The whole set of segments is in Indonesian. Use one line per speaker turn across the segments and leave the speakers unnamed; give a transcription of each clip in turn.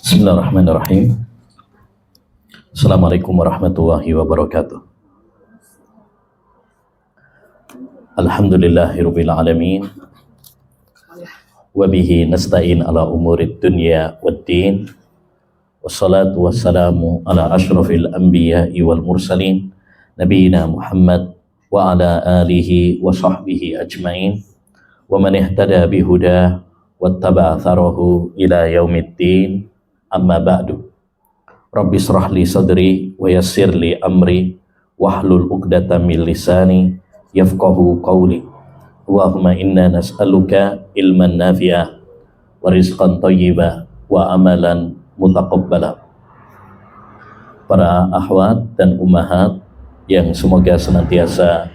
Bismillahirrahmanirrahim. Assalamualaikum warahmatullahi wabarakatuh. Alhamdulillahirabbil alamin. Wa bihi nasta'in ala umurid dunya waddin. Wassalatu wassalamu ala asyrafil anbiya'i wal mursalin nabiyina Muhammad wa ala alihi wa sahbihi ajmain wa man ihtada bihuda wattaba'a atharahu ila yaumiddin. Amma ba'du. Rabbi shrah li sadri wa yassir li amri wahlul 'uqdatam min lisani yafqahu qawli. Allahumma inna nas'aluka ilman nafi'a wa rizqan thayyiba wa amalan mutaqabbala. Para akhwat dan ummahat yang semoga senantiasa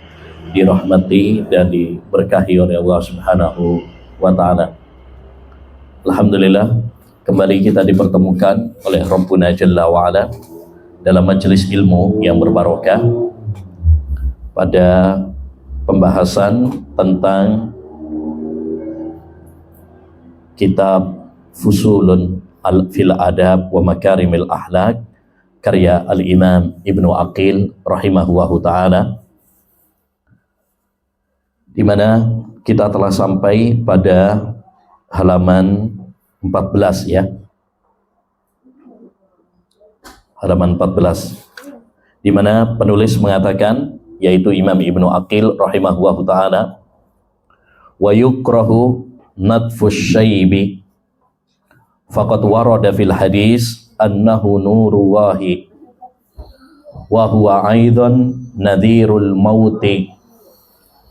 dirahmati dan diberkahi oleh Allah Subhanahu wa taala. Alhamdulillah, kembali kita dipertemukan oleh Rabbuna Jalla wa Ala dalam majelis ilmu yang berbarokah pada pembahasan tentang kitab Fusulun fil Adab wa Makarimil Akhlaq karya Al-Imam Ibnu Aqil rahimahullahu ta'ala, di mana kita telah sampai pada halaman 14 ya. Halaman 14 di mana penulis mengatakan, yaitu Imam Ibnu Aqil rahimahullahu ta'ala, wa yukrahu nadfus syaibi faqad warada fil hadis annahu nurullahi wa huwa aidan nadhirul mauti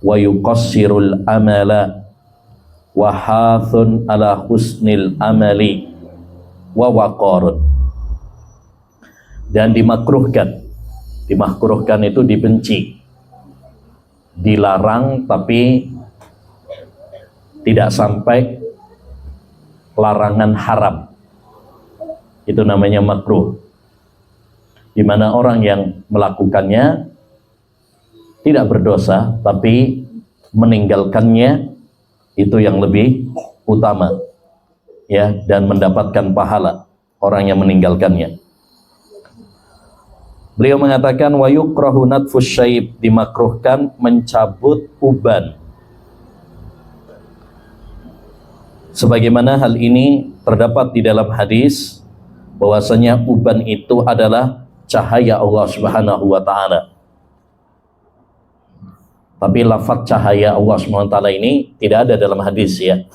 wa yuqassirul amala wa hathun ala husnil amali wa waqarun. Dan dimakruhkan itu dibenci, dilarang tapi tidak sampai larangan haram, itu namanya makruh, di mana orang yang melakukannya tidak berdosa tapi meninggalkannya itu yang lebih utama ya, dan mendapatkan pahala orang yang meninggalkannya. Beliau mengatakan wa yukrahu nadfus syaib, dimakruhkan mencabut uban. Sebagaimana hal ini terdapat di dalam hadis bahwasanya uban itu adalah cahaya Allah Subhanahu wa taala. Tapi lafaz cahaya Allah SWT ini tidak ada dalam hadis ya.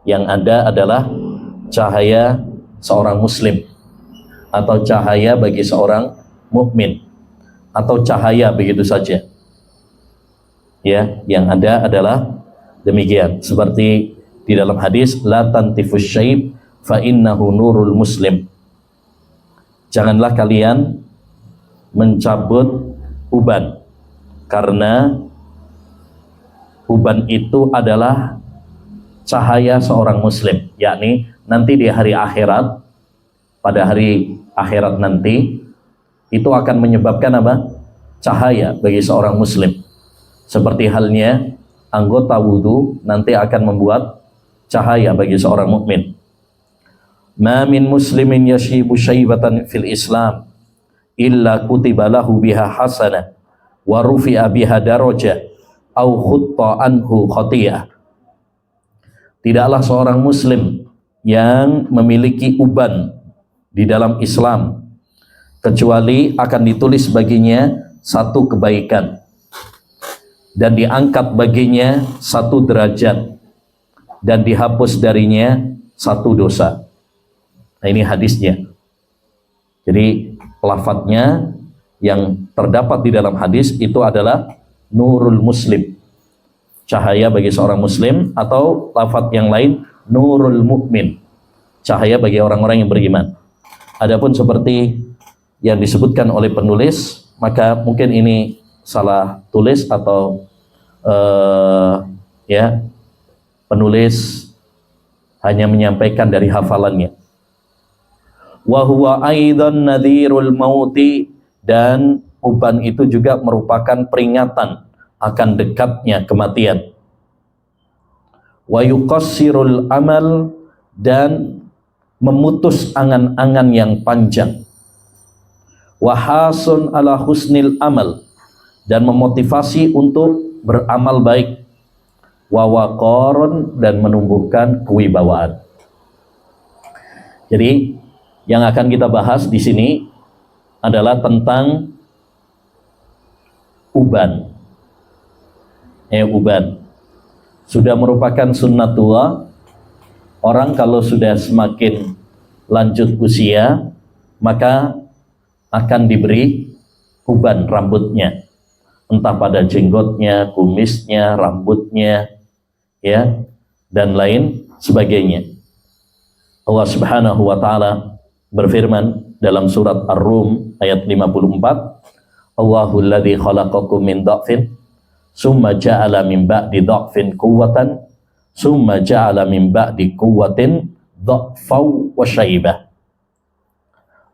Yang ada adalah cahaya seorang muslim, atau cahaya bagi seorang mukmin, atau cahaya begitu saja. Ya, yang ada adalah demikian. Seperti di dalam hadis, la tantifus syaib fa innahu nurul muslim. Janganlah kalian mencabut uban, karena uban itu adalah cahaya seorang muslim, yakni nanti di hari akhirat, pada hari akhirat nanti itu akan menyebabkan apa? Cahaya bagi seorang muslim. Seperti halnya anggota wudu nanti akan membuat cahaya bagi seorang mukmin. Ma min muslimin yashibu syaibatan fil Islam illa kutiba lahu biha hasanah wa rufi'a biha darajah au khutta anhu khatiyah. Tidaklah seorang muslim yang memiliki uban di dalam Islam kecuali akan ditulis baginya satu kebaikan dan diangkat baginya satu derajat dan dihapus darinya satu dosa. Nah, ini hadisnya. Jadi lafadznya yang terdapat di dalam hadis itu adalah nurul muslim, cahaya bagi seorang muslim, atau lafadz yang lain nurul mukmin, cahaya bagi orang-orang yang beriman. Adapun seperti yang disebutkan oleh penulis, maka mungkin ini salah tulis atau ya, penulis hanya menyampaikan dari hafalannya. Wa huwa aidan nadhirul mauti, dan uban itu juga merupakan peringatan akan dekatnya kematian. Wa yuqassirul amal, dan memutus angan-angan yang panjang. Wahasun ala husnil amal, dan memotivasi untuk beramal baik. Wawaqarun, dan menumbuhkan kewibawaan. Jadi yang akan kita bahas di sini adalah tentang uban. Uban sudah merupakan sunnatullah. Orang kalau sudah semakin lanjut usia, maka akan diberi uban rambutnya, entah pada jenggotnya, kumisnya, rambutnya, ya, dan lain sebagainya. Allah Subhanahu wa taala berfirman dalam surat Ar-Rum ayat 54, Allahul ladzi khalaqakum min dha'fin summa ja'ala min ba'di dha'fin quwwatan summa ja'ala min ba'di quwwatin dha'fau wa syaibah.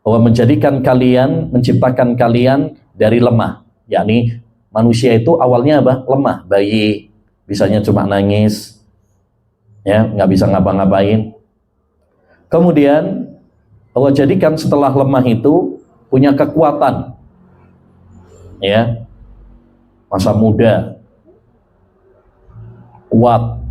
Allah menciptakan kalian dari lemah, yakni manusia itu awalnya apa? Lemah, bayi, bisanya cuma nangis, ya, nggak bisa ngapa-ngapain. Kemudian Allah jadikan setelah lemah itu punya kekuatan, ya, masa muda, kuat.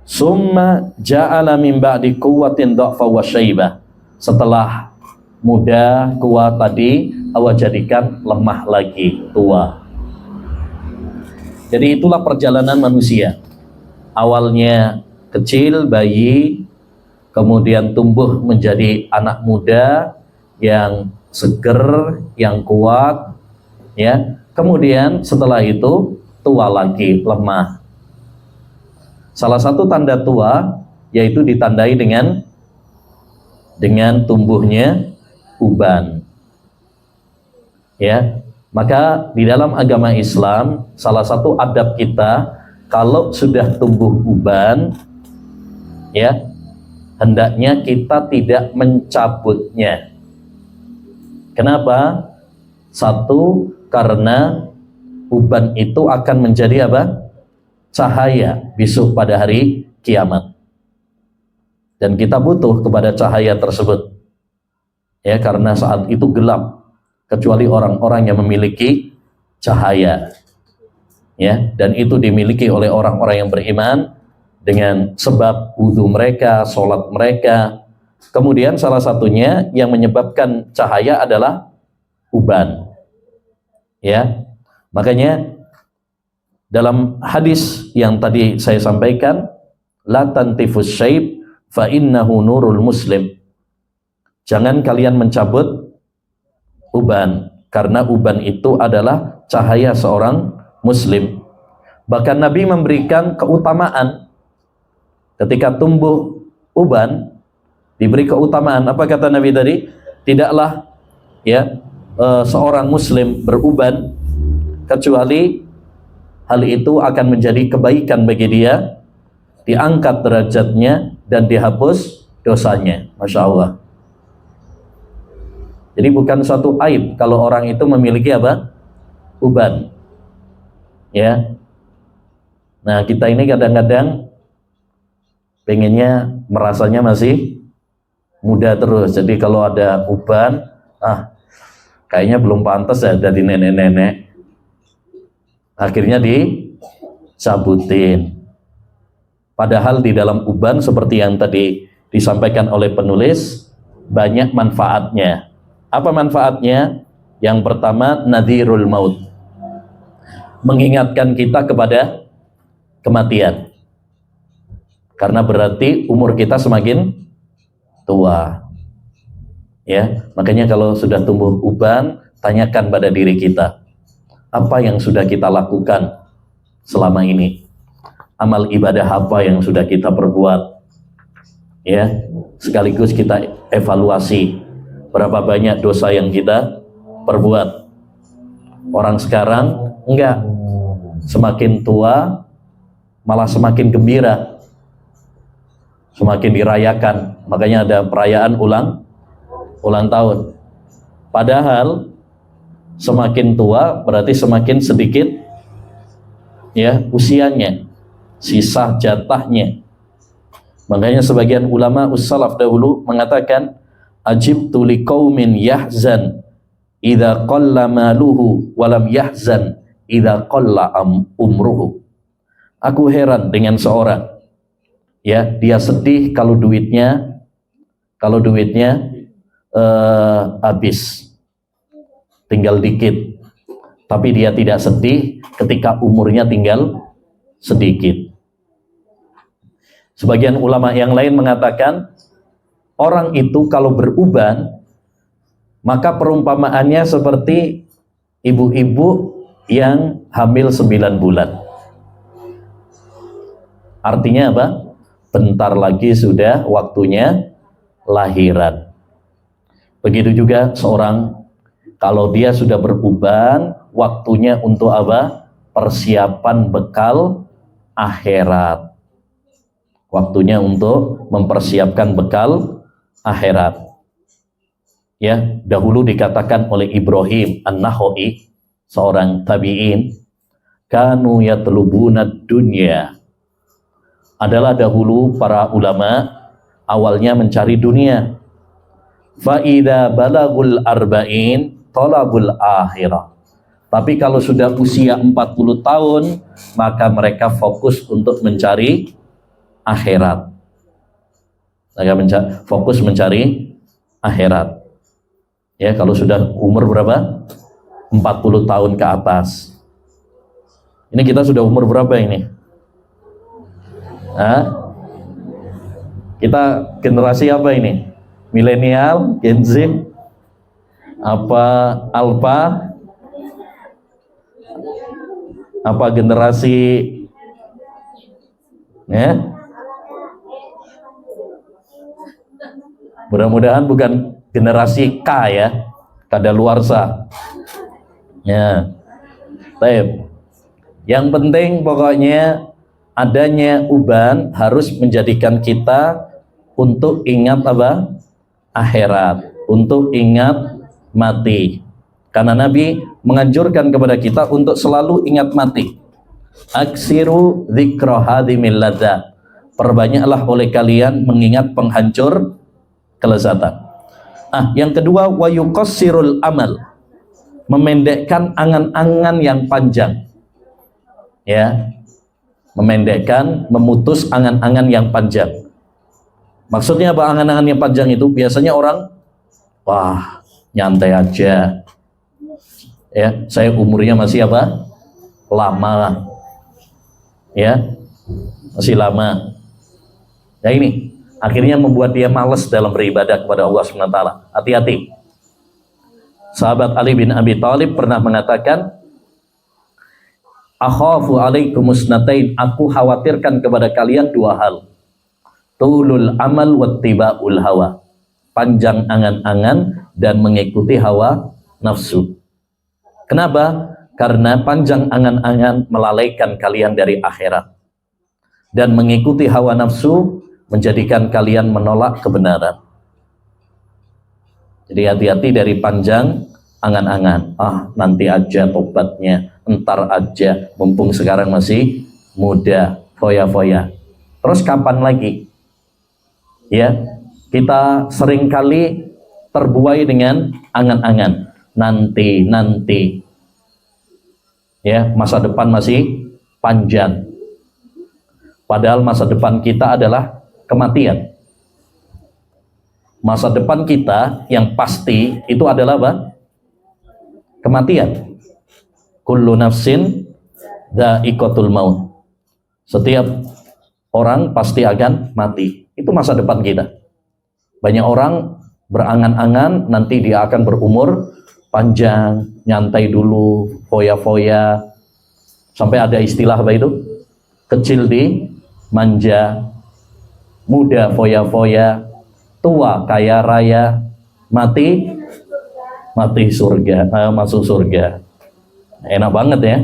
Summa ja'ala min ba'di quwwatin dha'fa wa syaibah. Setelah muda, kuat tadi, Allah jadikan lemah lagi, tua. Jadi itulah perjalanan manusia. Awalnya kecil, bayi, kemudian tumbuh menjadi anak muda yang seger, yang kuat, ya. Kemudian setelah itu tua lagi, lemah. Salah satu tanda tua yaitu ditandai dengan tumbuhnya uban. Ya, maka di dalam agama Islam salah satu adab kita kalau sudah tumbuh uban, ya, hendaknya kita tidak mencabutnya. Kenapa? Satu, karena uban itu akan menjadi apa? Cahaya besok pada hari kiamat. Dan kita butuh kepada cahaya tersebut. Ya, karena saat itu gelap kecuali orang-orang yang memiliki cahaya. Ya, dan itu dimiliki oleh orang-orang yang beriman dengan sebab wudu mereka, sholat mereka. Kemudian salah satunya yang menyebabkan cahaya adalah uban. Ya. Makanya dalam hadis yang tadi saya sampaikan, la tantifus syaib fa innahu nurul muslim. Jangan kalian mencabut uban, karena uban itu adalah cahaya seorang muslim. Bahkan Nabi memberikan keutamaan ketika tumbuh uban, diberi keutamaan. Apa kata Nabi tadi? Tidaklah, ya, seorang muslim beruban kecuali hal itu akan menjadi kebaikan bagi dia, diangkat derajatnya dan dihapus dosanya. Masya Allah. Jadi bukan suatu aib kalau orang itu memiliki apa? Uban. Ya. Nah, kita ini kadang-kadang pengennya merasanya masih muda terus. Jadi kalau ada uban, kayaknya belum pantas ya jadi nenek-nenek. Akhirnya dicabutin. Padahal di dalam uban seperti yang tadi disampaikan oleh penulis, banyak manfaatnya. Apa manfaatnya? Yang pertama, nadhirul maut. Mengingatkan kita kepada kematian. Karena berarti umur kita semakin tua. Ya, makanya kalau sudah tumbuh uban, tanyakan pada diri kita, apa yang sudah kita lakukan selama ini? Amal ibadah apa yang sudah kita perbuat? Ya, sekaligus kita evaluasi berapa banyak dosa yang kita perbuat. Orang sekarang enggak, semakin tua malah semakin gembira, semakin dirayakan. Makanya ada perayaan ulang tahun. Padahal semakin tua berarti semakin sedikit, ya, usianya, sisa jatahnya. Makanya sebagian ulama ussalaf dahulu mengatakan, ajibtu liqaumin yahzan idza qalla maluhu walam yahzan idza qalla umruhu. Aku heran dengan seorang, ya, dia sedih kalau duitnya habis, tinggal dikit. Tapi dia tidak sedih ketika umurnya tinggal sedikit. Sebagian ulama yang lain mengatakan, orang itu kalau beruban, maka perumpamaannya seperti ibu-ibu yang hamil 9 bulan. Artinya apa? Bentar lagi sudah waktunya lahiran. Begitu juga seorang, kalau dia sudah beruban, waktunya untuk apa? Persiapan bekal akhirat. Waktunya untuk mempersiapkan bekal akhirat. Ya, dahulu dikatakan oleh Ibrahim An-Nakhai, seorang tabi'in, kanu yatlubuna dunya. Adalah dahulu para ulama awalnya mencari dunia. Fa idza balagul arba'in talabul akhirah. Tapi kalau sudah usia 40 tahun, maka mereka fokus untuk mencari akhirat. Mereka fokus mencari akhirat. Ya, kalau sudah umur berapa? 40 tahun ke atas. Ini kita sudah umur berapa ini? Hah? Kita generasi apa ini? Milenial, Gen Z, apa Alpha, apa generasi, ya? Mudah-mudahan bukan generasi K, ya, kadaluarsa. Ya, baik. Yang penting pokoknya adanya uban harus menjadikan kita untuk ingat apa? Akhirat, untuk ingat mati. Karena Nabi menganjurkan kepada kita untuk selalu ingat mati. Aksiru dzikra hadimil ladza. Perbanyaklah oleh kalian mengingat penghancur kelezatan. Yang kedua, wa yuqassirul amal. Memendekkan angan-angan yang panjang. Ya. Memendekkan, memutus angan-angan yang panjang. Maksudnya apa angan-angan yang panjang itu? Biasanya orang, wah, nyantai aja. Ya, saya umurnya masih apa? Lama. Ya, masih lama. Ya ini, akhirnya membuat dia malas dalam beribadah kepada Allah SWT. Hati-hati. Sahabat Ali bin Abi Thalib pernah mengatakan, akhafu alaikumusnatain, aku khawatirkan kepada kalian dua hal. Tulul amal wattiba'ul hawa. Panjang angan-angan dan mengikuti hawa nafsu. Kenapa? Karena panjang angan-angan melalaikan kalian dari akhirat. Dan mengikuti hawa nafsu menjadikan kalian menolak kebenaran. Jadi hati-hati dari panjang angan-angan. Nanti aja tobatnya, entar aja, mumpung sekarang masih muda, foya-foya. Terus kapan lagi? Ya, kita seringkali terbuai dengan angan-angan. Nanti. Ya, masa depan masih panjang. Padahal masa depan kita adalah kematian. Masa depan kita yang pasti itu adalah apa? Kematian. Kullu nafsin dha'iqatul maut. Setiap orang pasti akan mati. Itu masa depan kita. Banyak orang berangan-angan nanti dia akan berumur panjang, nyantai dulu, foya-foya. Sampai ada istilah apa itu? Kecil di manja, muda foya-foya, tua kaya raya, mati surga, masuk surga. Enak banget ya.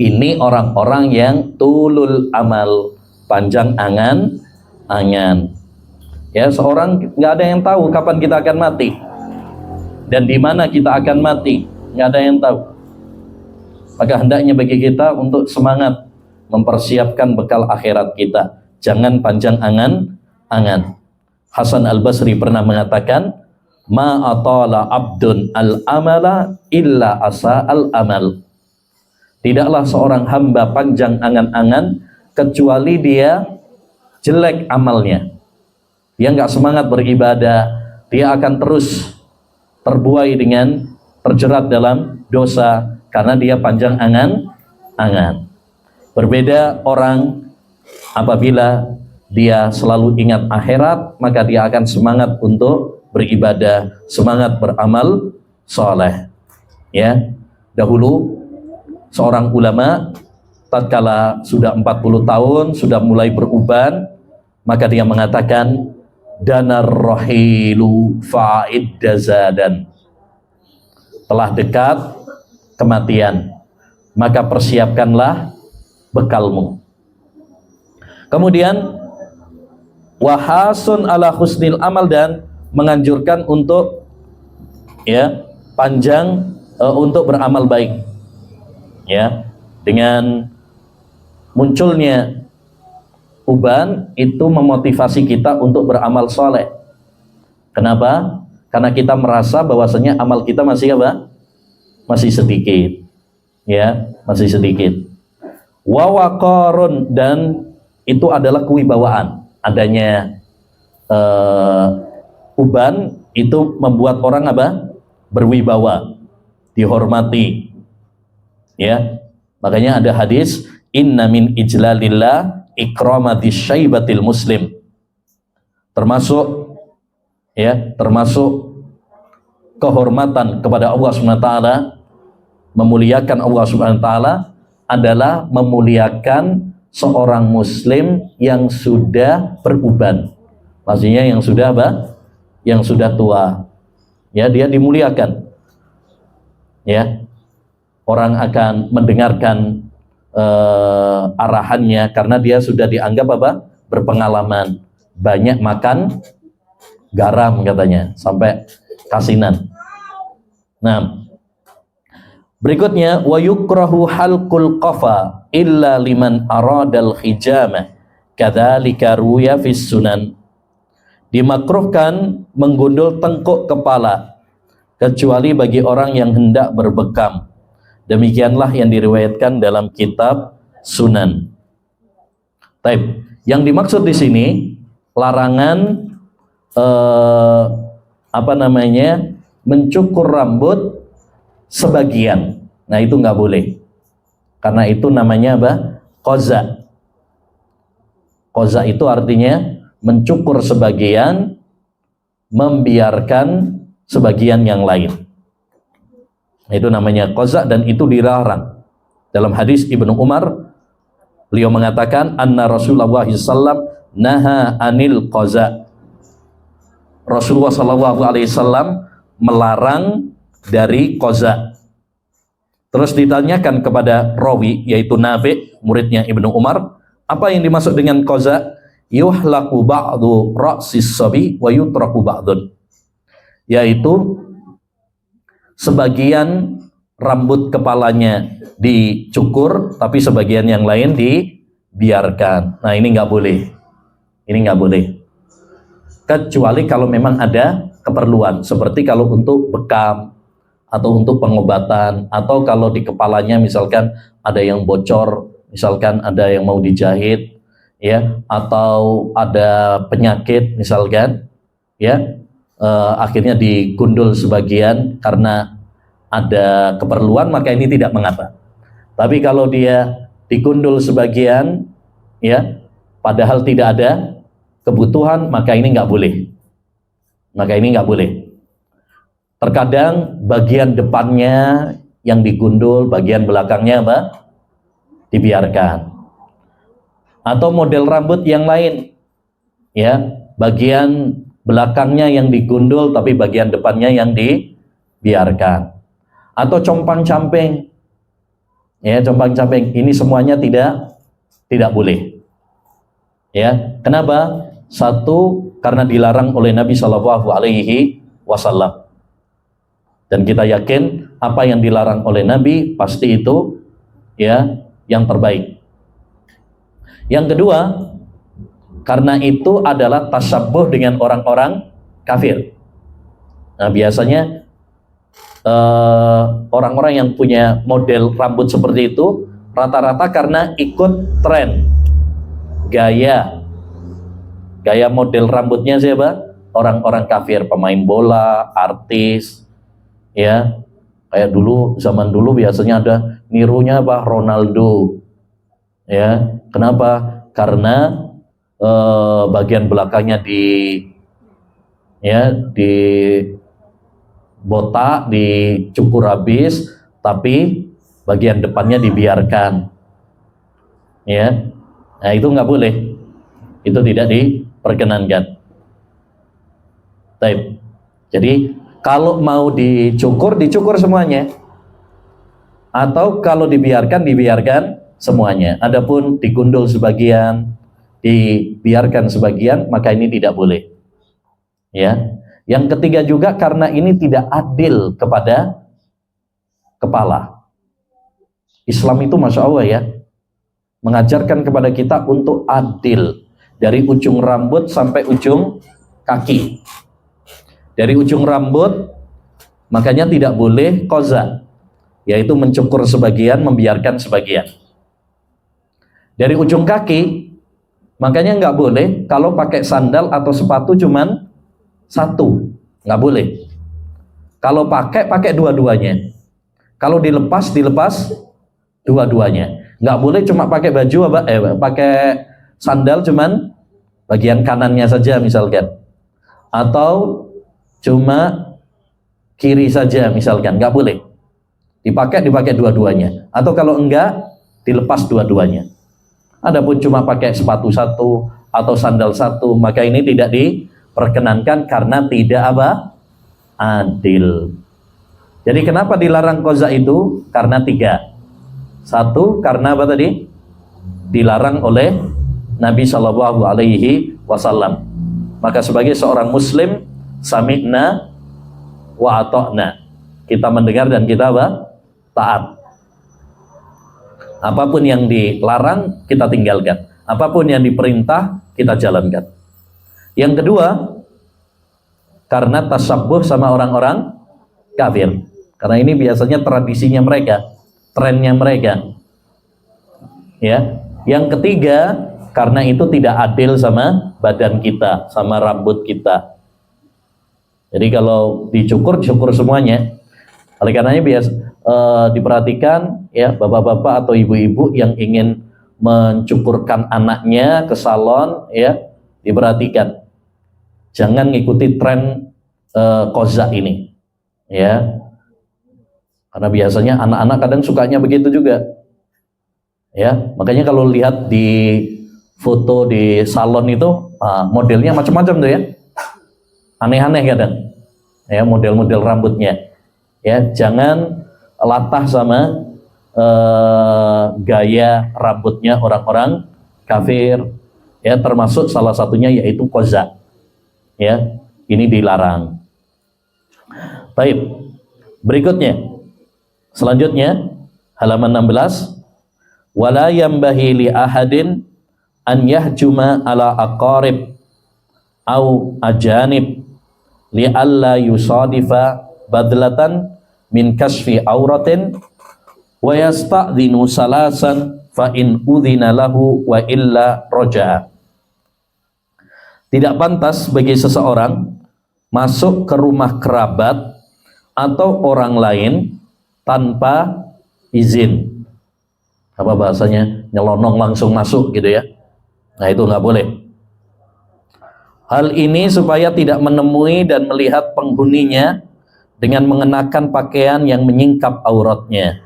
Ini orang-orang yang tulul amal, panjang angan-angan. Ya, seorang nggak ada yang tahu kapan kita akan mati dan di mana kita akan mati, nggak ada yang tahu. Maka hendaknya bagi kita untuk semangat mempersiapkan bekal akhirat kita. jangan panjang angan-angan. Hasan Al-Basri pernah mengatakan, ma atala abdun al-amala illa asa al-amal. Tidaklah seorang hamba panjang angan-angan kecuali dia jelek amalnya. Dia nggak semangat beribadah, dia akan terus terbuai dengan terjerat dalam dosa karena dia panjang angan-angan. Berbeda orang apabila dia selalu ingat akhirat, maka dia akan semangat untuk beribadah, semangat beramal soleh. Ya, dahulu seorang ulama tatkala sudah 40 tahun sudah mulai beruban, maka dia mengatakan, danar rahilu fa'id dazadan. Telah dekat kematian, maka persiapkanlah bekalmu. Kemudian wahasun ala husnil amal, dan menganjurkan untuk panjang untuk beramal baik. Ya, dengan munculnya uban itu memotivasi kita untuk beramal soleh. Kenapa? Karena kita merasa bahwasanya amal kita masih apa? Masih sedikit. Ya, masih sedikit. Wawaqarun, dan itu adalah kewibawaan. Adanya uban itu membuat orang apa? Berwibawa, dihormati. Ya. Makanya ada hadis, inna min ijlalillah ikramati syaibatil muslim. Termasuk kehormatan kepada Allah SWT, memuliakan Allah SWT adalah memuliakan seorang muslim yang sudah beruban. Maksudnya yang sudah apa? Yang sudah tua. Ya, dia dimuliakan. Ya. Orang akan mendengarkan arahannya karena dia sudah dianggap apa? Berpengalaman, banyak makan garam katanya, sampai kasinan. Nah, berikutnya wa yukrahu halqul qafa illa liman aradal hijama kadzalika ruya fis sunan. Dimakruhkan menggundul tengkuk kepala kecuali bagi orang yang hendak berbekam. Demikianlah yang diriwayatkan dalam kitab Sunan. Taib. Yang dimaksud di sini larangan mencukur rambut sebagian. Nah, itu nggak boleh. Karena itu namanya apa? Qaza. Qaza itu artinya mencukur sebagian, membiarkan sebagian yang lain. Itu namanya qaza, dan itu dilarang. Dalam hadis Ibnu Umar, beliau mengatakan, anna Rasulullah SAW naha anil qaza. Rasulullah SAW melarang dari qaza. Terus ditanyakan kepada rawi, yaitu Nafi', muridnya Ibnu Umar, apa yang dimaksud dengan qaza? Yuhlaku ba'du ra'sis sabi wa yutraku ba'dun. Yaitu sebagian rambut kepalanya dicukur, tapi sebagian yang lain dibiarkan. Nah, ini nggak boleh. Ini nggak boleh. Kecuali kalau memang ada keperluan, seperti kalau untuk bekam atau untuk pengobatan, atau kalau di kepalanya misalkan ada yang bocor, misalkan ada yang mau dijahit, ya, atau ada penyakit misalkan, ya, akhirnya digundul sebagian karena ada keperluan, maka ini tidak mengapa. Tapi kalau dia digundul sebagian, ya, padahal tidak ada kebutuhan, maka ini nggak boleh. Maka ini nggak boleh. Terkadang bagian depannya yang digundul, bagian belakangnya apa? Dibiarkan. Atau model rambut yang lain, ya, bagian belakangnya yang digundul, tapi bagian depannya yang dibiarkan. Atau compang-camping, ya, compang-camping, ini semuanya tidak boleh. Ya, kenapa? Satu, karena dilarang oleh Nabi Shallallahu Alaihi Wasallam. Dan kita yakin apa yang dilarang oleh Nabi pasti itu, ya, yang terbaik. Yang kedua, Karena itu adalah tasyabuh dengan orang-orang kafir. Nah, biasanya orang-orang yang punya model rambut seperti itu rata-rata karena ikut tren gaya model rambutnya siapa? Orang-orang kafir, pemain bola, artis, ya. Kayak dulu, zaman dulu biasanya ada nirunya apa? Ronaldo, ya. Kenapa? Karena bagian belakangnya di botak, dicukur habis, tapi bagian depannya dibiarkan, ya. Nah, itu nggak boleh, itu tidak diperkenankan. Baik. Jadi kalau mau dicukur semuanya, atau kalau dibiarkan semuanya. Adapun digundul sebagian, dibiarkan sebagian, maka ini tidak boleh. Ya. Yang ketiga juga karena ini tidak adil kepada kepala. Islam itu Masya Allah ya, mengajarkan kepada kita untuk adil dari ujung rambut sampai ujung kaki. Dari ujung rambut makanya tidak boleh qaza, yaitu mencukur sebagian, membiarkan sebagian. Dari ujung kaki makanya nggak boleh kalau pakai sandal atau sepatu cuman satu, nggak boleh. Kalau pakai dua-duanya. Kalau dilepas dua-duanya. Nggak boleh cuma pakai baju pakai sandal cuman bagian kanannya saja misalkan, atau cuma kiri saja misalkan, nggak boleh. Dipakai dua-duanya. Atau kalau enggak, dilepas dua-duanya. Adapun cuma pakai sepatu satu atau sandal satu, maka ini tidak diperkenankan karena tidak adil. Jadi kenapa dilarang qaza itu? Karena tiga. Satu, karena apa tadi? Dilarang oleh Nabi Shallallahu Alaihi Wasallam. Maka sebagai seorang Muslim, sami'na wa ata'na, kita mendengar dan kita taat. Apapun yang dilarang kita tinggalkan, apapun yang diperintah kita jalankan. Yang kedua, karena tasabbuh sama orang-orang kafir, karena ini biasanya tradisinya mereka, trennya mereka, ya. Yang ketiga, karena itu tidak adil sama badan kita, sama rambut kita. Jadi kalau dicukur semuanya. Oleh karenanya diperhatikan ya, bapak-bapak atau ibu-ibu yang ingin mencukurkan anaknya ke salon, ya, diperhatikan. Jangan ngikuti tren qaza ini, ya. Karena biasanya anak-anak kadang sukanya begitu juga. Ya, makanya kalau lihat di foto di salon itu modelnya macam-macam tuh ya. Aneh-aneh kadang. Ya, model-model rambutnya. Ya, jangan latah sama gaya rambutnya orang-orang kafir. Ya, termasuk salah satunya yaitu qaza. Ya, ini dilarang. Baik. Berikutnya. Selanjutnya halaman 16. Wala yambahi li ahadin an yahjuma ala aqarib au ajanib li alla yusadifa badlatan min kasfi auratin wa yasta'dhinu salasan fa in udhina lahu wa illa raja'a. Tidak pantas bagi seseorang masuk ke rumah kerabat atau orang lain tanpa izin. Apa bahasanya? Nyelonong langsung masuk gitu ya. Nah, itu nggak boleh. Hal ini supaya tidak menemui dan melihat penghuninya dengan mengenakan pakaian yang menyingkap auratnya.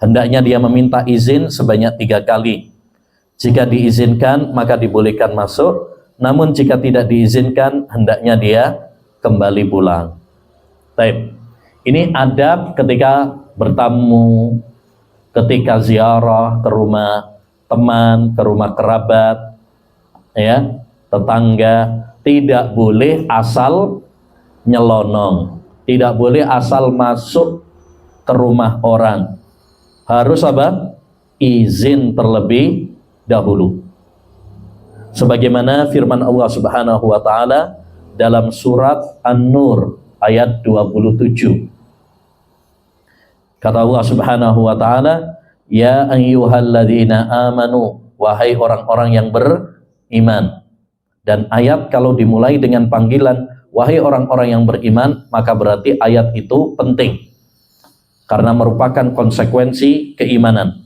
Hendaknya dia meminta izin sebanyak 3 kali. Jika diizinkan maka dibolehkan masuk, namun jika tidak diizinkan hendaknya dia kembali pulang. Baik. Ini adab ketika bertamu, ketika ziarah ke rumah teman, ke rumah kerabat, ya, tetangga. Tidak boleh asal nyelonong, tidak boleh asal masuk ke rumah orang. Harus apa? Izin terlebih dahulu. Sebagaimana firman Allah Subhanahu wa taala dalam surat An-Nur ayat 27. Kata Allah Subhanahu wa taala, "Ya ayyuhalladzina amanu," wahai orang-orang yang beriman. Dan ayat kalau dimulai dengan panggilan wahai orang-orang yang beriman, maka berarti ayat itu penting karena merupakan konsekuensi keimanan.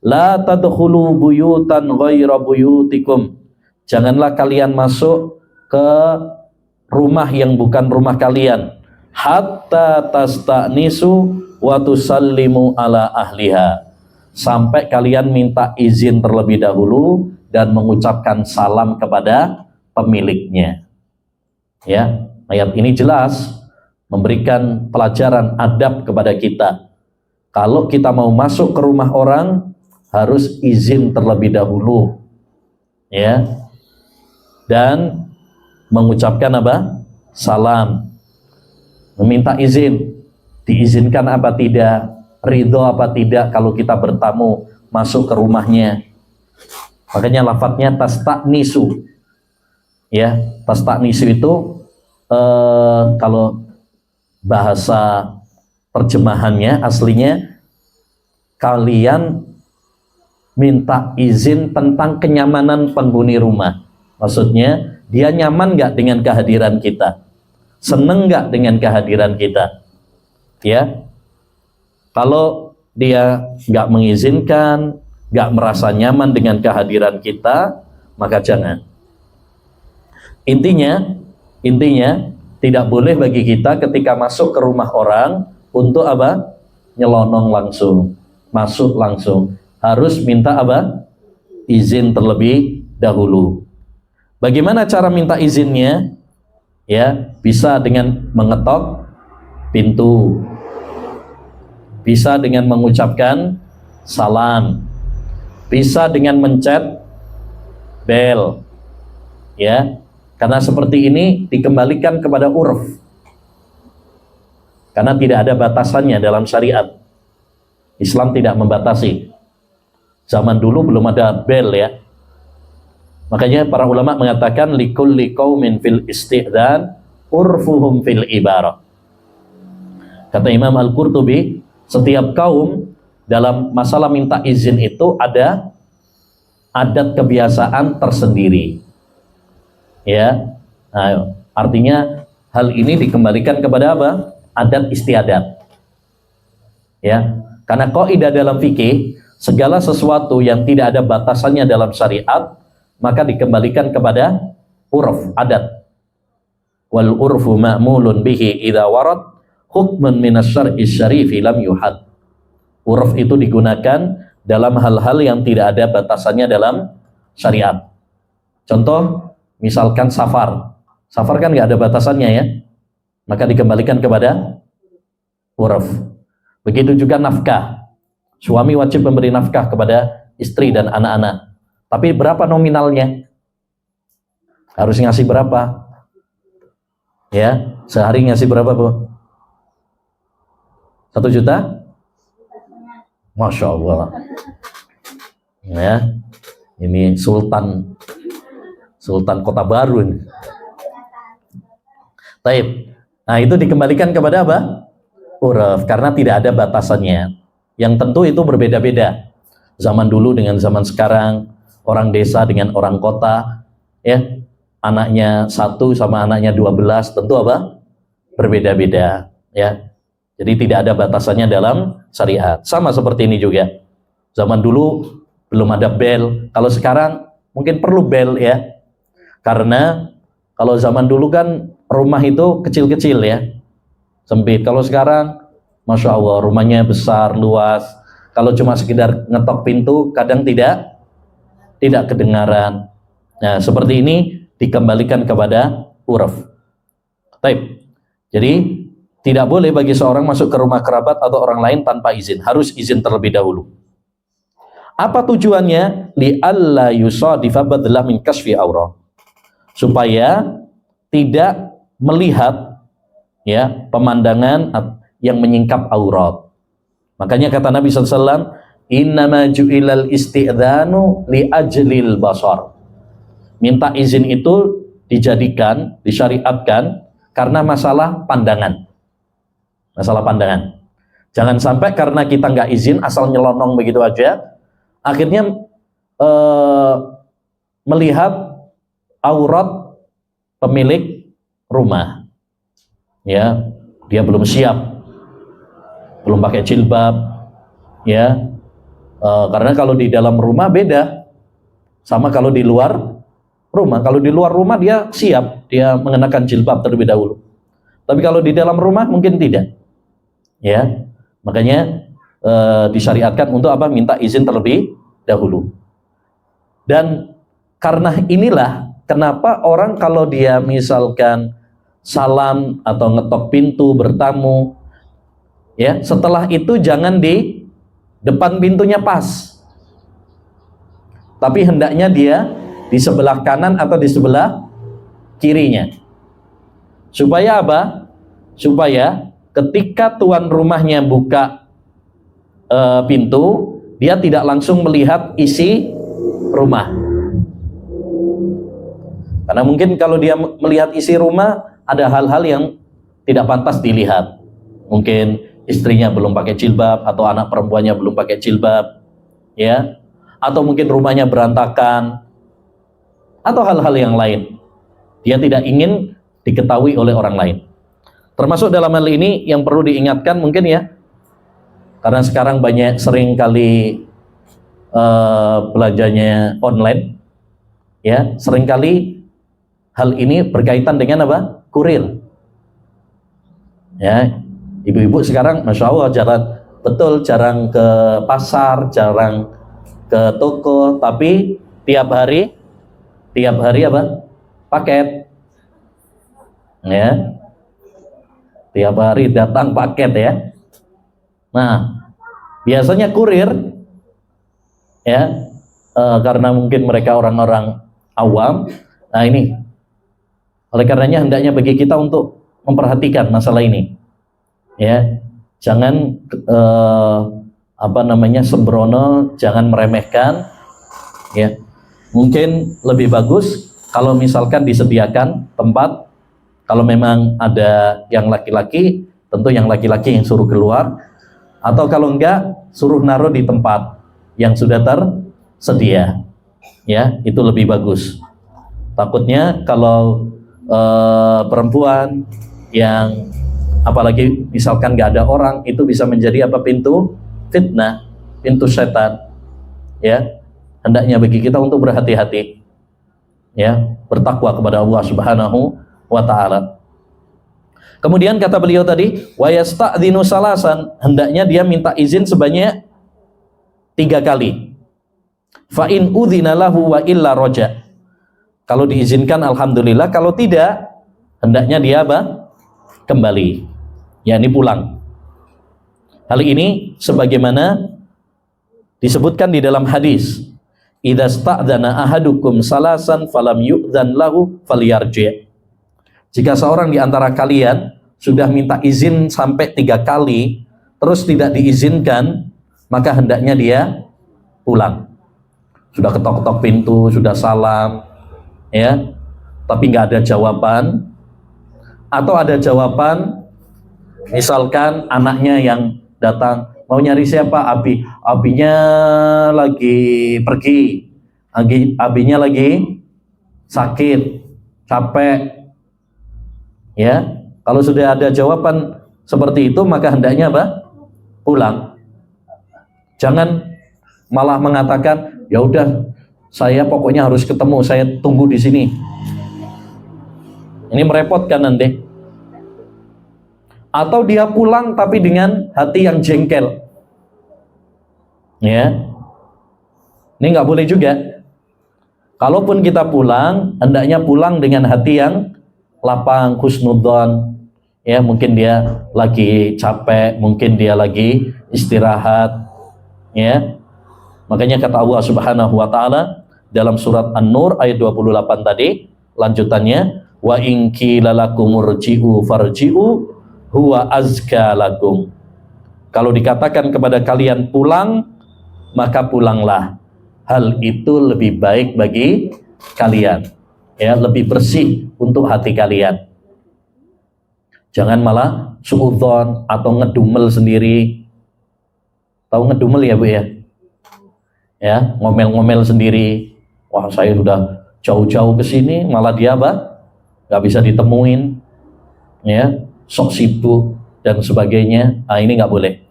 La tadkhulu buyutan ghaira buyutikum. Janganlah kalian masuk ke rumah yang bukan rumah kalian. Hatta tasta'nisu wa tusallimu ala ahliha. Sampai kalian minta izin terlebih dahulu dan mengucapkan salam kepada pemiliknya. Ya, ayat ini jelas memberikan pelajaran adab kepada kita. Kalau kita mau masuk ke rumah orang harus izin terlebih dahulu. Ya. Dan mengucapkan apa? Salam. Meminta izin. Diizinkan apa tidak? Ridho apa tidak kalau kita bertamu masuk ke rumahnya? Makanya lafadznya tasta'nisu. Ya, tasta'nisu itu kalau bahasa terjemahannya aslinya kalian minta izin tentang kenyamanan penghuni rumah. Maksudnya dia nyaman nggak dengan kehadiran kita, seneng nggak dengan kehadiran kita. Ya, kalau dia nggak mengizinkan, nggak merasa nyaman dengan kehadiran kita, maka jangan. Intinya tidak boleh bagi kita ketika masuk ke rumah orang untuk apa? Nyelonong langsung, masuk langsung. Harus minta apa? Izin terlebih dahulu. Bagaimana cara minta izinnya? Ya, bisa dengan mengetok pintu. Bisa dengan mengucapkan salam. Bisa dengan mencet bel. Ya. Karena seperti ini dikembalikan kepada urf. Karena tidak ada batasannya dalam syariat. Islam tidak membatasi. Zaman dulu belum ada bel ya. Makanya para ulama mengatakan likulli qaumin fil isti'dzan urfuhum fil ibarah. Kata Imam Al-Qurtubi, setiap kaum dalam masalah minta izin itu ada adat kebiasaan tersendiri. Ya, nah, artinya hal ini dikembalikan kepada apa? Adat istiadat. Ya, karena kaidah dalam fikih segala sesuatu yang tidak ada batasannya dalam syariat maka dikembalikan kepada urf, adat. Wal urfu ma'mulun bihi idza warad hukmun minas syar'i syarifi lam yuhad. Urf itu digunakan dalam hal-hal yang tidak ada batasannya dalam syariat. Contoh, misalkan safar kan nggak ada batasannya ya, maka dikembalikan kepada urf. Begitu juga nafkah, suami wajib memberi nafkah kepada istri dan anak-anak, tapi berapa nominalnya? Harus ngasih berapa? Ya, sehari ngasih berapa Bu? 1 juta? Masya Allah. Ya, ini Sultan Kota Baru ini. Taib. Nah, itu dikembalikan kepada apa? Urf, karena tidak ada batasannya. Yang tentu itu berbeda-beda. Zaman dulu dengan zaman sekarang, orang desa dengan orang kota, ya, anaknya 1 sama anaknya 12, tentu apa? Berbeda-beda, ya. Jadi tidak ada batasannya dalam syariat. Sama seperti ini juga. Zaman dulu belum ada bel. Kalau sekarang mungkin perlu bel ya. Karena kalau zaman dulu kan rumah itu kecil-kecil ya, sempit. Kalau sekarang, Masya Allah, rumahnya besar, luas. Kalau cuma sekedar ngetok pintu, kadang tidak kedengaran. Nah, seperti ini dikembalikan kepada urf. Taib. Jadi, tidak boleh bagi seorang masuk ke rumah kerabat atau orang lain tanpa izin. Harus izin terlebih dahulu. Apa tujuannya? Li'alla yusadifa badlah min kasfi aurah. Supaya tidak melihat ya pemandangan yang menyingkap aurat. Makanya kata Nabi SAW, innama ju'ilal isti'dzanu li ajlil basar. minta izin itu dijadikan, disyariatkan karena masalah pandangan. Masalah pandangan. Jangan sampai karena kita nggak izin asal nyelonong begitu aja, akhirnya melihat aurat pemilik rumah. Ya, dia belum siap, belum pakai jilbab, ya. Karena kalau di dalam rumah beda sama kalau di luar rumah. Kalau di luar rumah dia siap, dia mengenakan jilbab terlebih dahulu. Tapi kalau di dalam rumah mungkin tidak. Ya, makanya disyariatkan untuk apa? Minta izin terlebih dahulu. Dan karena inilah kenapa orang kalau dia misalkan salam atau ngetok pintu bertamu, ya, setelah itu jangan di depan pintunya pas, tapi hendaknya dia di sebelah kanan atau di sebelah kirinya. Supaya apa? Supaya ketika tuan rumahnya buka pintu, dia tidak langsung melihat isi rumah. Karena mungkin kalau dia melihat isi rumah, ada hal-hal yang tidak pantas dilihat. Mungkin istrinya belum pakai jilbab, atau anak perempuannya belum pakai jilbab, ya, atau mungkin rumahnya berantakan, atau hal-hal yang lain. Dia tidak ingin diketahui oleh orang lain. Termasuk dalam hal ini yang perlu diingatkan mungkin ya, karena sekarang sering kali belanjanya online, ya, seringkali hal ini berkaitan dengan apa? Kurir. Ya, ibu-ibu sekarang Masya Allah jarang ke pasar, jarang ke toko, tapi tiap hari apa? Paket. Ya. Tiap hari datang paket ya. Nah, biasanya kurir, ya, karena mungkin mereka orang-orang awam. Nah ini, oleh karenanya hendaknya bagi kita untuk memperhatikan masalah ini, ya, jangan sembrono, jangan meremehkan, ya. Mungkin lebih bagus kalau misalkan disediakan tempat. Kalau memang ada yang laki-laki, tentu yang laki-laki yang suruh keluar, atau kalau enggak suruh naruh di tempat yang sudah tersedia, ya, itu lebih bagus. Takutnya kalau perempuan yang apalagi misalkan nggak ada orang, itu bisa menjadi apa? Pintu fitnah, pintu setan, ya. Hendaknya bagi kita untuk berhati-hati, ya, bertakwa kepada Allah Subhanahu wa ta'ala. Kemudian kata beliau tadi, wa yasta'dhinu salasan, hendaknya dia minta izin sebanyak 3 kali. Fa in udzina lahu wa illa roja. Kalau diizinkan alhamdulillah, kalau tidak hendaknya dia apa? Kembali, yakni pulang. Hal ini sebagaimana disebutkan di dalam hadis, idza sta'dzana ahadukum salasan falam yu'dzan lahu falyarji'. Jika seorang di antara kalian sudah minta izin sampai 3 kali, terus tidak diizinkan, maka hendaknya dia pulang. Sudah ketok-ketok pintu, sudah salam, ya, tapi nggak ada jawaban, atau ada jawaban, misalkan anaknya yang datang, mau nyari siapa? Abinya lagi pergi, abinya lagi sakit, capek. Ya, kalau sudah ada jawaban seperti itu, maka hendaknya apa? Pulang. Jangan malah mengatakan, ya udah, saya pokoknya harus ketemu, saya tunggu di sini. Ini merepotkan nanti. Atau dia pulang tapi dengan hati yang jengkel. Ya, ini nggak boleh juga. Kalaupun kita pulang, hendaknya pulang dengan hati yang lapang, husnudzon, ya, mungkin dia lagi capek, mungkin dia lagi istirahat, ya. Makanya kata Allah Subhanahu wa ta'ala dalam surat An-Nur ayat 28 tadi, lanjutannya, wa in qila lakum irji'u farji'u huwa azka lakum. Kalau dikatakan kepada kalian pulang, maka pulanglah, hal itu lebih baik bagi kalian. Ya, lebih bersih untuk hati kalian. Jangan malah suudzon atau ngedumel sendiri. Tahu ngedumel ya Bu ya? Ya, ngomel-ngomel sendiri. Wah, saya sudah jauh-jauh ke sini, malah dia apa? Nggak bisa ditemuin. Ya, sok sibuk dan sebagainya. Ah, ini nggak boleh.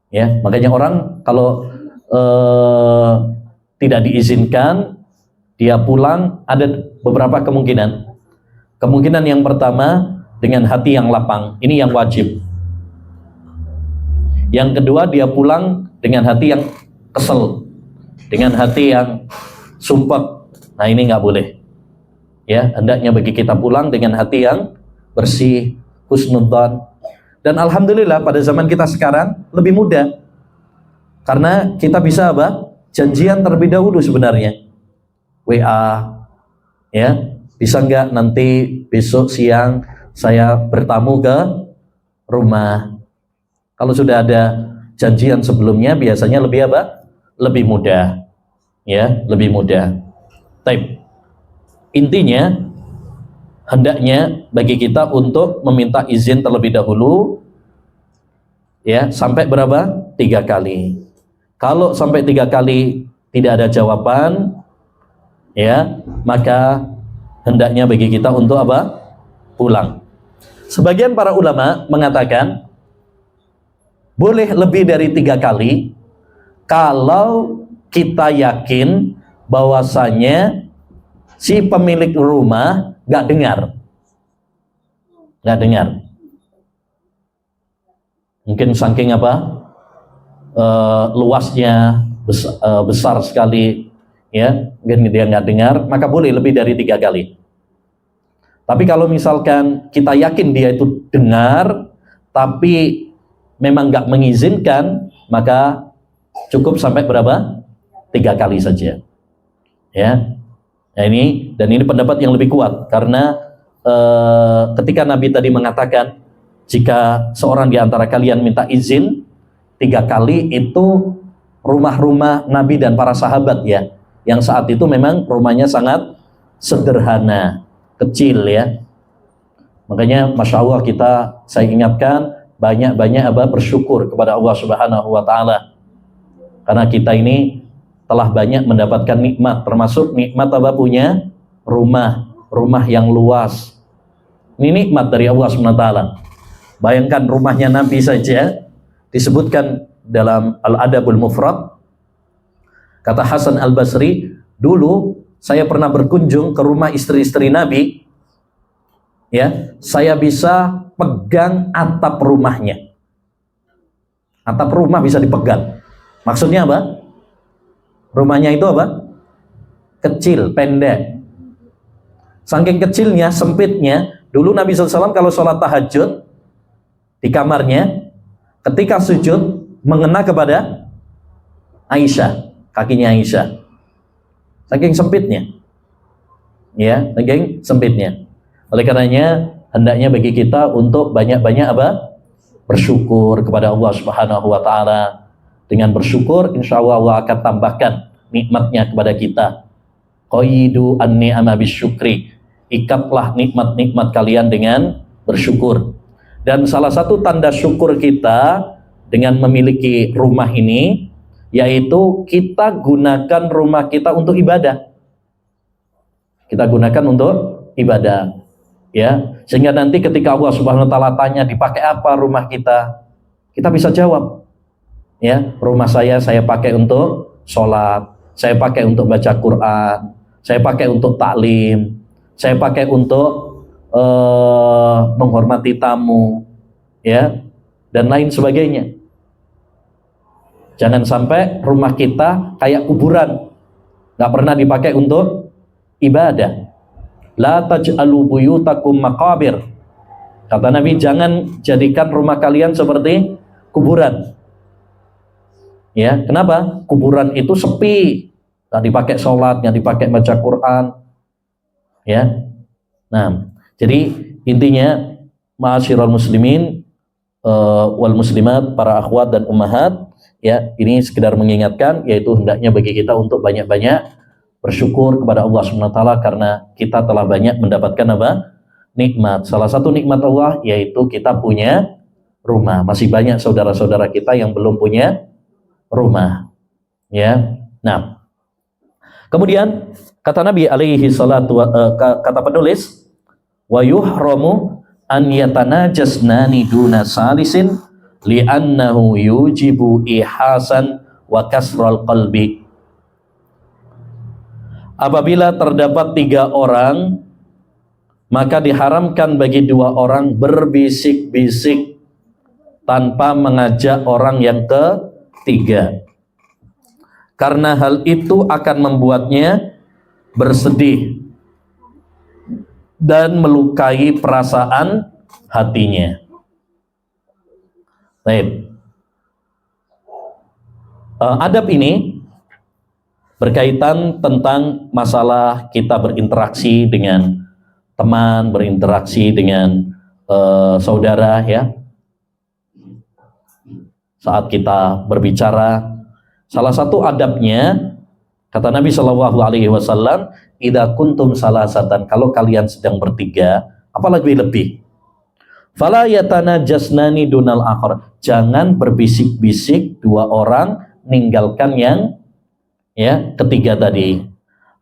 Ya, makanya orang kalau tidak diizinkan dia pulang, ada beberapa kemungkinan. Kemungkinan yang pertama, dengan hati yang lapang, ini yang wajib. Yang kedua, dia pulang dengan hati yang kesel, dengan hati yang sumpah. Nah, ini nggak boleh. Ya, hendaknya bagi kita pulang dengan hati yang bersih, husnudzan. Dan alhamdulillah pada zaman kita sekarang lebih mudah. Karena kita bisa apa? Janjian terlebih dahulu sebenarnya. WA, ya, bisa nggak nanti besok siang saya bertamu ke rumah. Kalau sudah ada janjian sebelumnya biasanya lebih apa? Lebih mudah. Ya, lebih mudah. Type. Intinya hendaknya bagi kita untuk meminta izin terlebih dahulu, ya, sampai berapa? 3 kali. Kalau sampai 3 kali tidak ada jawaban, ya, maka hendaknya bagi kita untuk apa? Pulang. Sebagian para ulama mengatakan boleh lebih dari 3 kali kalau kita yakin bahwasanya si pemilik rumah nggak dengar. Mungkin saking apa? Luasnya besar sekali, ya, mungkin dia nggak dengar, maka boleh lebih dari 3 kali. Tapi kalau misalkan kita yakin dia itu dengar, tapi memang nggak mengizinkan, maka cukup sampai berapa? 3 kali saja. Ya, nah ini pendapat yang lebih kuat karena ketika Nabi tadi mengatakan jika seorang di antara kalian minta izin 3 kali, itu rumah-rumah Nabi dan para sahabat ya, yang saat itu memang rumahnya sangat sederhana, kecil ya. Makanya Masya Allah saya ingatkan banyak-banyak bersyukur kepada Allah Subhanahu wa Ta'ala, karena kita ini telah banyak mendapatkan nikmat, termasuk nikmat punya rumah yang luas. Ini nikmat dari Allah Subhanahu wa Ta'ala. Bayangkan rumahnya Nabi saja disebutkan dalam Al-Adabul Mufrad, kata Hasan Al-Basri, dulu saya pernah berkunjung ke rumah istri-istri Nabi, ya, saya bisa pegang atap rumahnya. Atap rumah bisa dipegang. Maksudnya apa? Rumahnya itu apa? Kecil, pendek. Saking kecilnya, sempitnya, dulu Nabi SAW kalau sholat tahajud di kamarnya, ketika sujud mengena kepada Aisyah, kakinya Aisyah. Saking sempitnya, ya, saking sempitnya. Oleh karenanya hendaknya bagi kita untuk banyak-banyak bersyukur kepada Allah Subhanahu wa Ta'ala. Dengan bersyukur, insya Allah Allah akan tambahkan nikmatnya kepada kita. Qayyidu an-ni'ama bisyukri, ikatlah nikmat-nikmat kalian dengan bersyukur. Dan salah satu tanda syukur kita dengan memiliki rumah ini, yaitu kita gunakan rumah kita untuk ibadah. Kita gunakan untuk ibadah, ya, sehingga nanti ketika Allah Subhanahu wa Ta'ala tanya dipakai apa rumah kita, kita bisa jawab, ya, rumah saya pakai untuk sholat, saya pakai untuk baca Quran, saya pakai untuk taklim, saya pakai untuk menghormati tamu, ya, dan lain sebagainya. Jangan sampai rumah kita kayak kuburan, nggak pernah dipakai untuk ibadah. La taj'alu buyutakum maqabir. Kata Nabi, jangan jadikan rumah kalian seperti kuburan. Ya, kenapa? Kuburan itu sepi, nggak dipakai sholat, nggak dipakai baca Quran. Ya, nah, jadi intinya, ma'asyiral muslimin wal muslimat, para akhwat dan ummahat, ya, ini sekedar mengingatkan, yaitu hendaknya bagi kita untuk banyak-banyak bersyukur kepada Allah SWT karena kita telah banyak mendapatkan apa? Nikmat. Salah satu nikmat Allah yaitu kita punya rumah. Masih banyak saudara-saudara kita yang belum punya rumah. Ya. Nah, kemudian kata Nabi alaihi salatu kata penulis, wa yuhramu an yatanajasnani duna salisin li'annahu yujibu ihasan wa kasral qalbi. Apabila terdapat 3 orang, maka diharamkan bagi 2 orang berbisik-bisik tanpa mengajak orang yang ketiga, karena hal itu akan membuatnya bersedih dan melukai perasaan hatinya. Baik. Adab ini berkaitan tentang masalah kita berinteraksi dengan teman, berinteraksi dengan saudara, ya. Saat kita berbicara, salah satu adabnya, kata Nabi Shallallahu Alaihi Wasallam, "Idza kuntum salasatan," kalau kalian sedang bertiga, apalagi lebih, "fala yatanajasnani dunal akhar," jangan berbisik-bisik 2 orang ninggalkan yang ketiga tadi,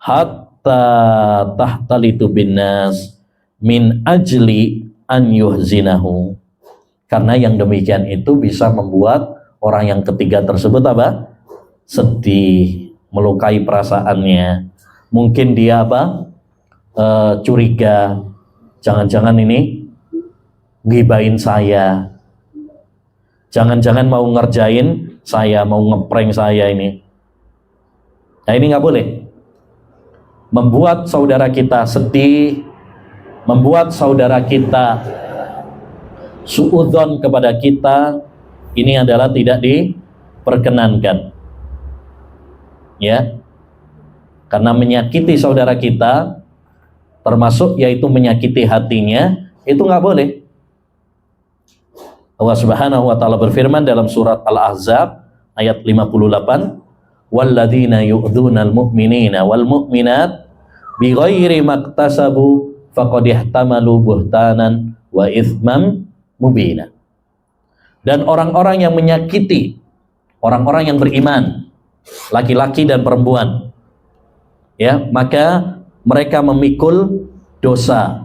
hatta tahtalitu binnas min ajli an yuhzinahu, karena yang demikian itu bisa membuat orang yang ketiga tersebut apa? Sedih, melukai perasaannya. Mungkin dia apa? Curiga, jangan-jangan ini gibain saya, jangan-jangan mau ngerjain saya, mau ngeprank saya ini. Nah, ini nggak boleh. Membuat saudara kita sedih, membuat saudara kita suudzon kepada kita, ini adalah tidak diperkenankan. Ya. Karena menyakiti saudara kita, termasuk yaitu menyakiti hatinya, itu nggak boleh. Allah Subhanahu wa taala berfirman dalam surat Al-Ahzab ayat 58, "Walladzina yu'dzunal mu'minina wal mu'minat bighairi maktasabu faqad ihtamalu buhtanan wa itsman mubina." Dan orang-orang yang menyakiti orang-orang yang beriman, laki-laki dan perempuan, ya, maka mereka memikul dosa.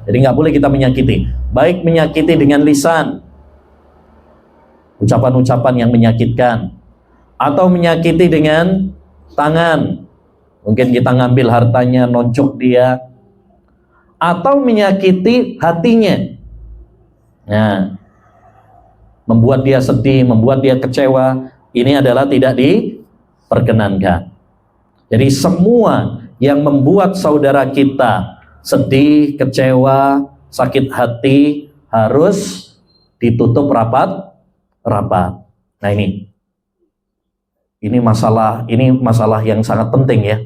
Jadi nggak boleh kita menyakiti, baik menyakiti dengan lisan, ucapan-ucapan yang menyakitkan, atau menyakiti dengan tangan, mungkin kita ngambil hartanya, noncok dia, atau menyakiti hatinya, nah, membuat dia sedih, membuat dia kecewa, ini adalah tidak diperkenankan. Jadi semua yang membuat saudara kita sedih, kecewa, sakit hati harus ditutup rapat. Nah, ini masalah yang sangat penting, ya.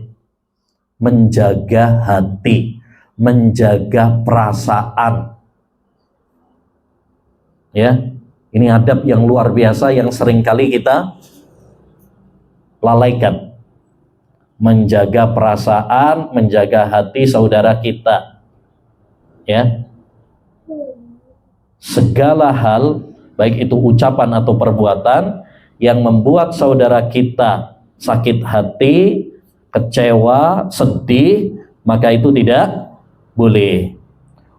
Menjaga hati, menjaga perasaan. Ya. Ini adab yang luar biasa yang seringkali kita lalaikan. Menjaga perasaan, menjaga hati saudara kita. Ya. Segala hal, baik itu ucapan atau perbuatan yang membuat saudara kita sakit hati, kecewa, sedih, maka itu tidak boleh.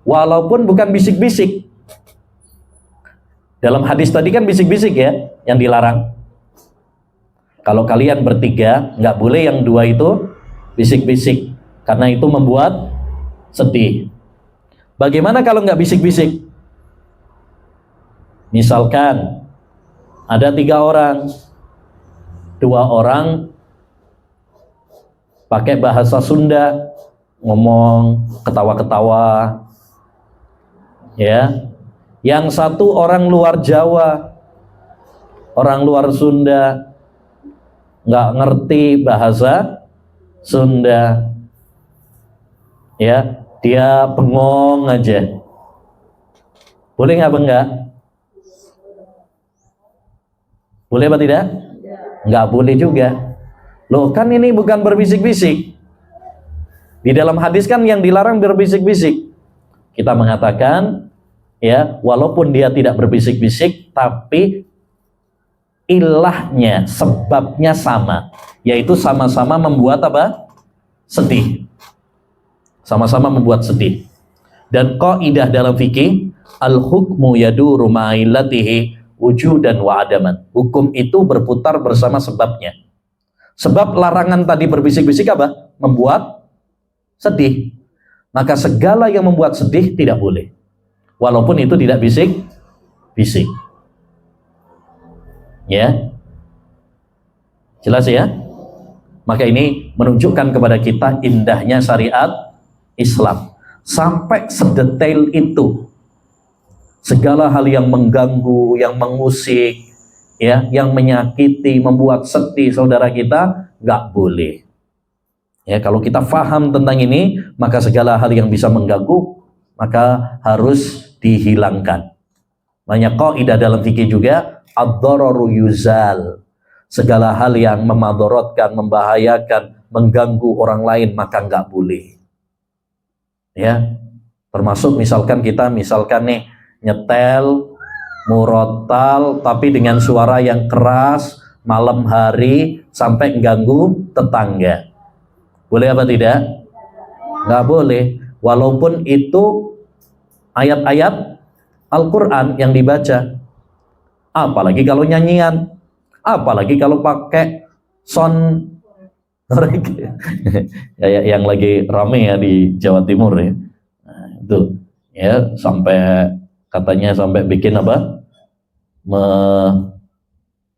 Walaupun bukan bisik-bisik. Dalam hadis tadi kan bisik-bisik, ya, yang dilarang. Kalau kalian bertiga, nggak boleh yang 2 itu bisik-bisik, karena itu membuat sedih. Bagaimana kalau nggak bisik-bisik? Misalkan ada 3 orang, 2 orang pakai bahasa Sunda, ngomong ketawa-ketawa, ya. Yang 1 orang luar Jawa, orang luar Sunda, nggak ngerti bahasa Sunda, ya, dia bengong aja. Boleh nggak enggak? Boleh apa tidak? Nggak boleh juga. Loh, kan ini bukan berbisik-bisik. Di dalam hadis kan yang dilarang berbisik-bisik. Kita mengatakan, ya, walaupun dia tidak berbisik-bisik, tapi ilahnya, sebabnya sama, yaitu sama-sama membuat apa? Sedih. Sama-sama membuat sedih. Dan kaidah dalam fikih, al-hukmu yaduru ma'ilatihi wujudan wa adaman. Hukum itu berputar bersama sebabnya. Sebab larangan tadi berbisik-bisik apa? Membuat sedih. Maka segala yang membuat sedih tidak boleh. Walaupun itu tidak bisik-bisik. Ya. Jelas ya? Maka ini menunjukkan kepada kita indahnya syariat Islam. Sampai sedetail itu. Segala hal yang mengganggu, yang mengusik, ya, yang menyakiti, membuat sedih saudara kita, nggak boleh. Ya, kalau kita faham tentang ini, maka segala hal yang bisa mengganggu, maka harus dihilangkan. Banyak kaidah dalam fikih juga, ad-dhararu yuzal. Segala hal yang memadorotkan, membahayakan, mengganggu orang lain, maka nggak boleh. Ya, termasuk misalkan kita, nih, nyetel, murotal, tapi dengan suara yang keras, malam hari, sampai mengganggu tetangga. Boleh apa tidak? Nggak boleh. Walaupun itu ayat-ayat Al-Quran yang dibaca. Apalagi kalau nyanyian. Apalagi kalau pakai sound. Yang lagi rame ya di Jawa Timur ya. Nah, itu ya, sampai katanya sampai bikin apa?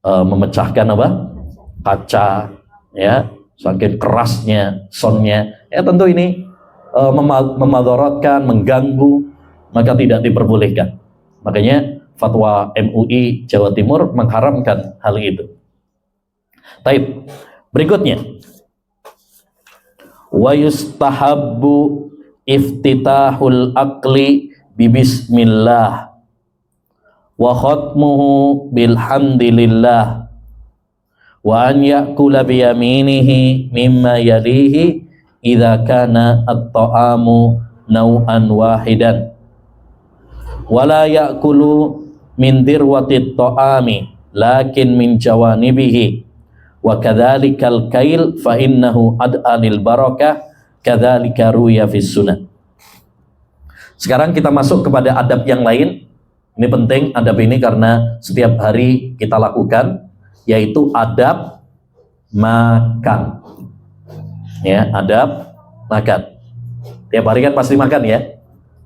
Memecahkan apa? Kaca, ya. Saking kerasnya soundnya, ya tentu ini memadaratkan, mengganggu, maka tidak diperbolehkan. Makanya fatwa MUI Jawa Timur mengharamkan hal itu. Taib. Berikutnya, wa yustahabbu iftitahul aqli bibismillah wa khatmuhu bilhamdilillah wa an ya'kula biyaminihi mimma yalihi idza kana at-ta'amu naw'an wahidan wa la ya'kulu min dirwatit ta'ami lakin min jawanibihi wa kadzalikal kail fa innahu ad'anil barakah kadzalika ruya fis sunnah. Sekarang kita masuk kepada adab yang lain. Ini penting adab ini karena setiap hari kita lakukan, yaitu adab makan. Ya, adab makan. Tiap hari kan pasti makan ya.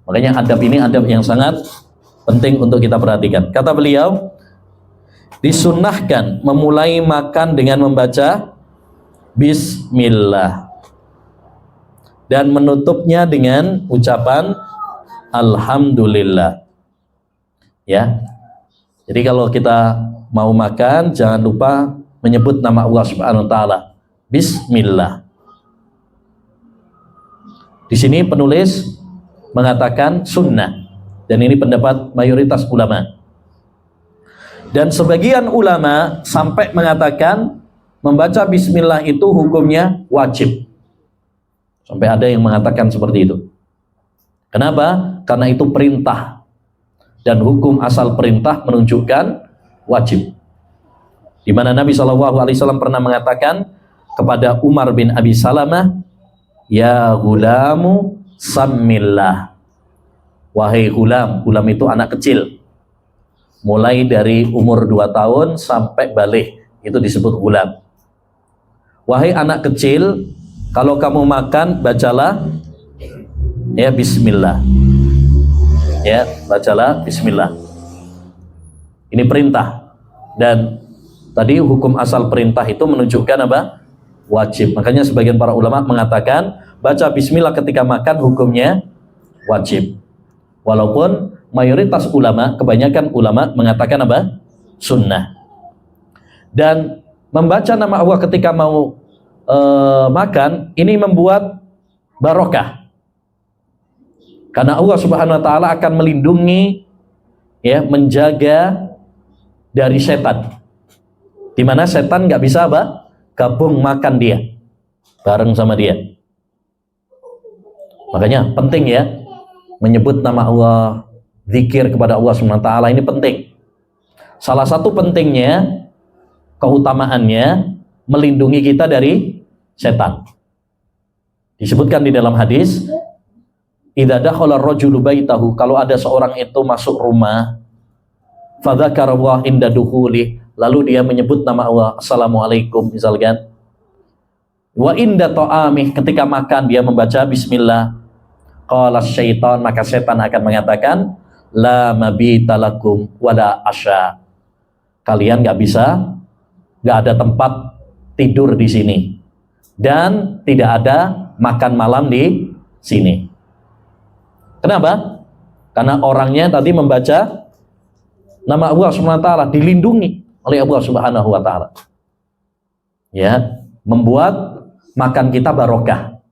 Makanya adab ini adab yang sangat penting untuk kita perhatikan. Kata beliau, disunnahkan memulai makan dengan membaca bismillah dan menutupnya dengan ucapan alhamdulillah. Ya. Jadi kalau kita mau makan, jangan lupa menyebut nama Allah Subhanahu wa taala. Bismillah. Di sini penulis mengatakan sunnah, dan ini pendapat mayoritas ulama. Dan sebagian ulama sampai mengatakan membaca bismillah itu hukumnya wajib. Sampai ada yang mengatakan seperti itu. Kenapa? Karena itu perintah. Dan hukum asal perintah menunjukkan wajib. Di mana Nabi SAW pernah mengatakan kepada Umar bin Abi Salamah, ya gulamu sammillah. Wahai gulam, gulam itu anak kecil. Mulai dari umur 2 tahun sampai balik, itu disebut gulam. Wahai anak kecil, kalau kamu makan, bacalah ya bismillah. Ya, bacalah bismillah. Ini perintah. Dan tadi hukum asal perintah itu menunjukkan apa? Wajib. Makanya sebagian para ulama mengatakan baca bismillah ketika makan hukumnya wajib. Walaupun mayoritas ulama, kebanyakan ulama mengatakan apa? Sunnah. Dan membaca nama Allah ketika mau makan, ini membuat barokah. Karena Allah Subhanahu wa taala akan melindungi, ya, menjaga dari setan. Di mana setan nggak bisa apa? gabung makan dia bareng sama dia. Makanya penting ya menyebut nama Allah, zikir kepada Allah SWT ini penting. Salah satu pentingnya, keutamaannya melindungi kita dari setan. Disebutkan di dalam hadis, idza dakhala ar-rajulu baitahu, kalau ada seorang itu masuk rumah, fadzakarallaha inda dukhuli, lalu dia menyebut nama Allah, assalamualaikum misalkan. Wa inda ta'amih, ketika makan dia membaca bismillah. Qala syaitan, maka setan akan mengatakan, la mabita lakum wala asya. Kalian nggak ada tempat tidur di sini dan tidak ada makan malam di sini. Kenapa? Karena orangnya tadi membaca nama Allah Subhanahu wa taala, dilindungi oleh Allah Subhanahu wa taala. Ya, membuat makan kita barokah.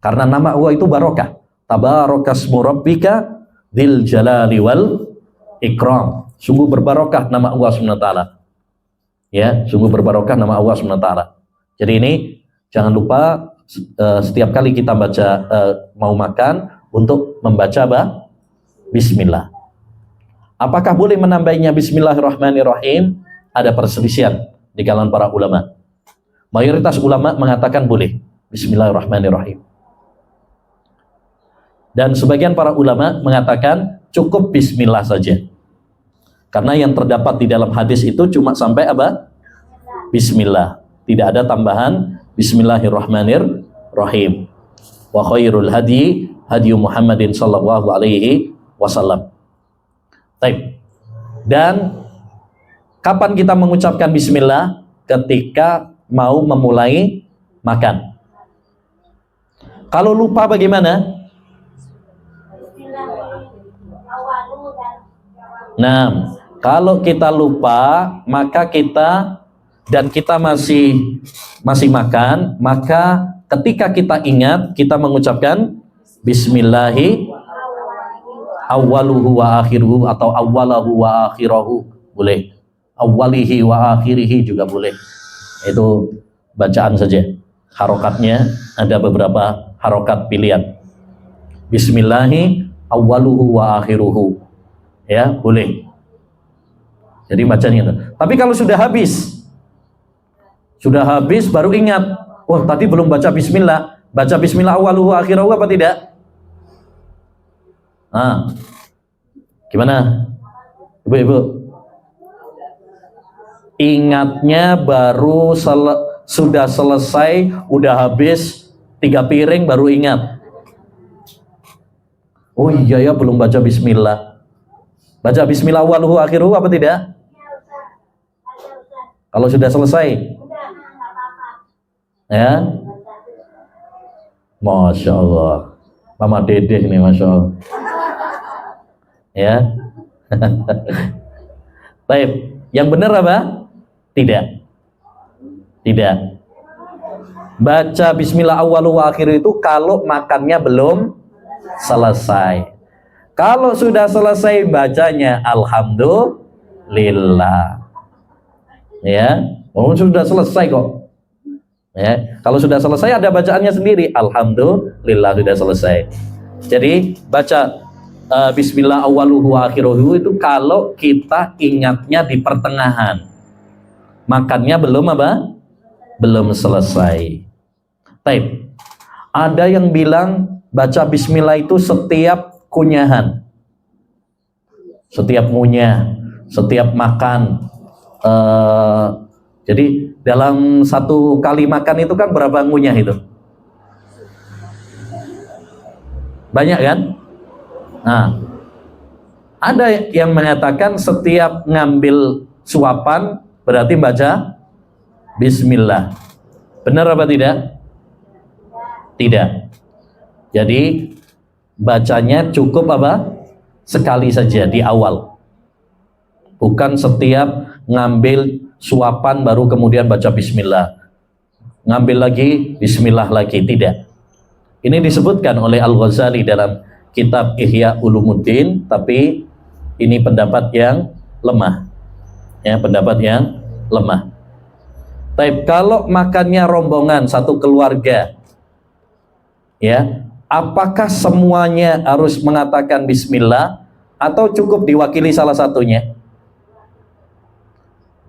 Karena nama Allah itu barokah. Tabarakasmu rabbika dzil jalali wal ikram. Sungguh berbarokah nama Allah Subhanahu wa taala. Ya, sungguh berbarokah nama Allah Subhanahu wa taala. Jadi ini jangan lupa setiap kali kita baca mau makan untuk membaca bismillah. Apakah boleh menambahinya bismillahirrahmanirrahim? Ada perselisihan di kalangan para ulama. Mayoritas ulama mengatakan boleh bismillahirrahmanirrahim. Dan sebagian para ulama mengatakan cukup bismillah saja. Karena yang terdapat di dalam hadis itu cuma sampai bismillah. Tidak ada tambahan bismillahirrahmanirrahim. Wa khairul hadi Muhammadin sallallahu alaihi wasallam. Baik. Dan kapan kita mengucapkan bismillah? Ketika mau memulai makan. Kalau lupa bagaimana? Nah, kalau kita lupa, maka kita masih makan, maka ketika kita ingat, kita mengucapkan bismillahi awwaluhu wa akhiruhu atau awwalahu wa akhirahu, boleh. Awwalihi wa akhirihi juga boleh. Itu bacaan saja. Harokatnya ada beberapa harokat pilihan. Bismillahi awwaluhu wa akhiruhu. Ya, boleh. Jadi bacanya itu. Tapi kalau sudah habis baru ingat, oh tadi belum baca bismillah. Baca bismillah awwaluhu wa akhiruhu apa tidak? Gimana? Ibu-ibu? Ingatnya baru sudah selesai, udah habis 3 piring baru ingat. Oh iya ya, belum baca bismillah. Baca bismillah awwaluhu akhiruhu apa tidak? Kalau sudah selesai? Ya? Masya Allah. Mama Dedeh nih, Masya Allah. Ya? Baik. Yang benar apa? Tidak. Baca bismillah awwaluhu akhiruhu itu kalau makannya belum selesai. Kalau sudah selesai bacanya alhamdulillah. Ya, sudah selesai kok. Ya, kalau sudah selesai ada bacaannya sendiri, alhamdulillah sudah selesai. Jadi baca bismillah awwaluhu wa akhiruhu itu kalau kita ingatnya di pertengahan. Makannya belum selesai. Baik. Ada yang bilang baca bismillah itu setiap kunyahan, setiap ngunyah, setiap makan. Jadi dalam satu kali makan itu kan berapa ngunyah itu? Banyak kan? Nah, ada yang mengatakan setiap ngambil suapan berarti baca bismillah. Benar apa tidak? Tidak. Jadi bacanya cukup sekali saja di awal. Bukan setiap ngambil suapan baru kemudian baca bismillah. Ngambil lagi, bismillah lagi. Tidak. Ini disebutkan oleh Al-Ghazali dalam kitab Ihya Ulumuddin, tapi ini pendapat yang lemah. Ya, pendapat yang lemah. Taib, kalau makannya rombongan satu keluarga, ya, apakah semuanya harus mengatakan bismillah atau cukup diwakili salah satunya?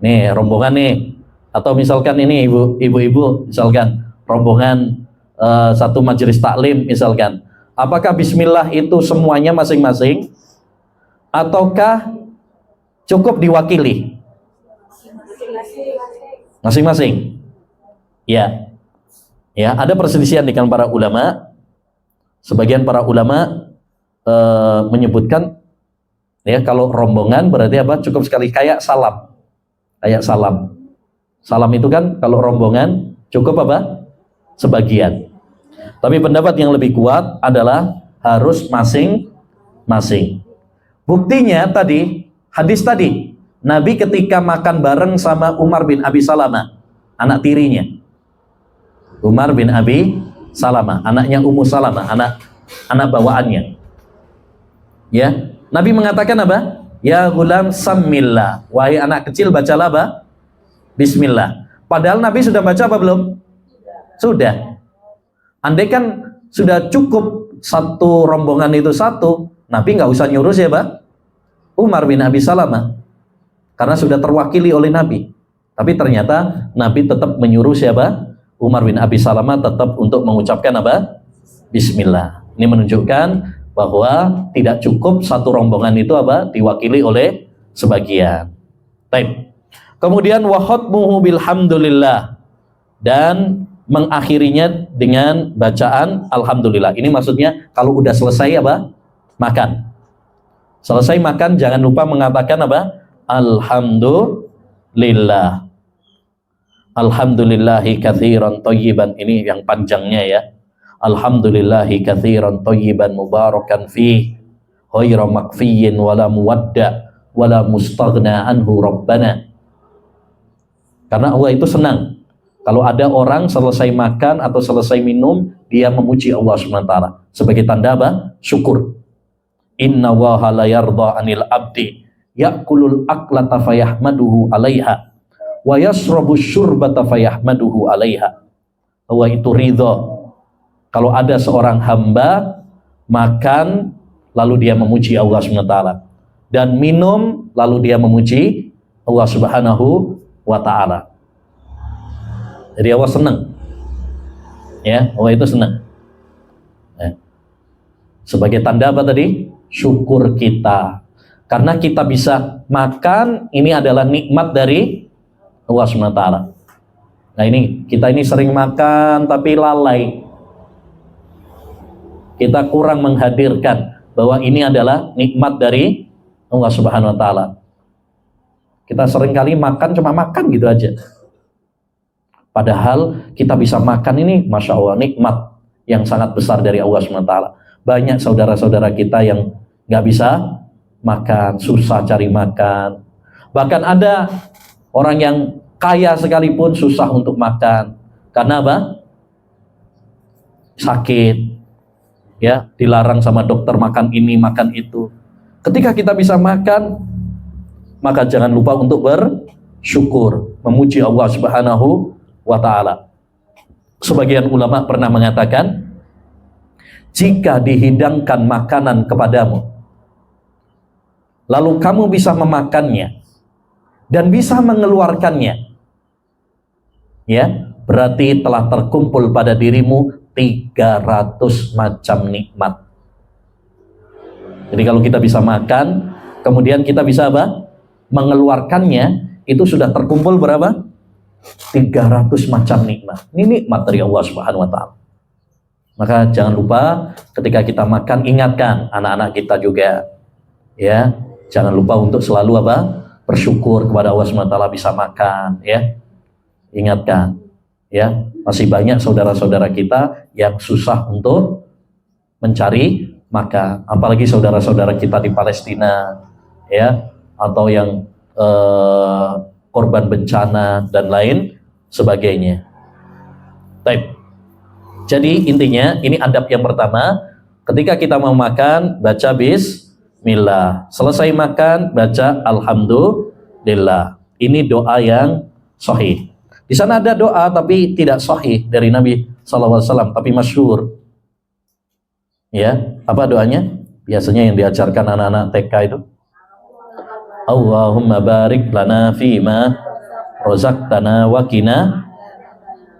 Nih, rombongan nih, atau misalkan ini ibu-ibu, misalkan rombongan satu majelis taklim misalkan. Apakah bismillah itu semuanya masing-masing ataukah cukup diwakili? Masing-masing. Ya. Ya, ada perselisihan di kalangan para ulama. Sebagian para ulama menyebutkan ya kalau rombongan berarti apa? Cukup sekali kayak salam. Kayak salam. Salam itu kan kalau rombongan cukup apa? Sebagian. Tapi pendapat yang lebih kuat adalah harus masing-masing. Buktinya tadi, hadis tadi, Nabi ketika makan bareng sama Umar bin Abi Salamah, anak tirinya. Umar bin Abi Salamah, anaknya Ummu Salamah, anak bawaannya. Ya, Nabi mengatakan apa? Ya gulam sammillah, wahai anak kecil bacalah apa? Bismillah. Padahal Nabi sudah baca apa belum? Sudah. Andai kan sudah cukup satu rombongan itu satu, Nabi nggak usah nyuruh siapa? Umar bin Abi Salamah, karena sudah terwakili oleh Nabi. Tapi ternyata Nabi tetap menyuruh siapa? Umar bin Abi Salamah tetap untuk mengucapkan apa? Bismillah. Ini menunjukkan bahwa tidak cukup satu rombongan itu apa? Diwakili oleh sebagian. Baik. Kemudian wa khatmuhu bilhamdulillah, dan mengakhirinya dengan bacaan alhamdulillah. Ini maksudnya kalau udah selesai apa? Makan. Selesai makan jangan lupa mengatakan apa? Alhamdulillah. Alhamdulillahi katsiran thayyiban, ini yang panjangnya ya. Alhamdulillahi katsiran thayyiban mubarakan fi ghairu makfiyin wala muwadda wala mustaghna anhu rabbana. Karena Allah itu senang kalau ada orang selesai makan atau selesai minum, dia memuji Allah SWT sebagai tanda apa? Syukur. Inna waha la yarda anil abdi ya'kulul aklata fayahmaduhu alaiha wa yasrabu syurbata fayahmaduhu alaiha. Allah itu ridha kalau ada seorang hamba makan lalu dia memuji Allah SWT, dan minum lalu dia memuji Allah Subhanahu wa ta'ala. Jadi Allah senang, ya, Allah itu senang. Ya. Sebagai tanda apa tadi? Syukur kita. Karena kita bisa makan, ini adalah nikmat dari Allah SWT. Nah ini, kita ini sering makan tapi lalai. Kita kurang menghadirkan bahwa ini adalah nikmat dari Allah Subhanahu wa ta'ala. Kita seringkali makan cuma makan gitu aja. Padahal kita bisa makan ini, Masya Allah, nikmat yang sangat besar dari Allah SWT. Banyak saudara-saudara kita yang nggak bisa makan, susah cari makan. Bahkan ada orang yang kaya sekalipun susah untuk makan. Karena apa? Sakit. Ya, dilarang sama dokter makan ini, makan itu. Ketika kita bisa makan, maka jangan lupa untuk bersyukur, memuji Allah Subhanahu wa ta'ala. Sebagian ulama pernah mengatakan, jika dihidangkan makanan kepadamu, lalu kamu bisa memakannya dan bisa mengeluarkannya, ya, berarti telah terkumpul pada dirimu 300 macam nikmat. Jadi kalau kita bisa makan, kemudian kita bisa apa? Mengeluarkannya, itu sudah terkumpul berapa? 300 macam nikmat. Ini nikmat dari Allah Subhanahu wa ta'ala. Maka jangan lupa ketika kita makan, ingatkan anak-anak kita juga, ya, jangan lupa untuk selalu apa? Bersyukur kepada Allah Subhanahu wa ta'ala bisa makan, ya. Ingatkan, ya, masih banyak saudara-saudara kita yang susah untuk mencari makan, apalagi saudara-saudara kita di Palestina, ya, atau yang korban bencana dan lain sebagainya. Baik. Jadi intinya ini adab yang pertama, ketika kita mau makan baca bismillah, selesai makan baca alhamdulillah. Ini doa yang sahih. Di sana ada doa tapi tidak sahih dari Nabi SAW, tapi masyhur. Ya, apa doanya? Biasanya yang diajarkan anak-anak TK itu. Allahumma barik lana fima razaqtana wa qina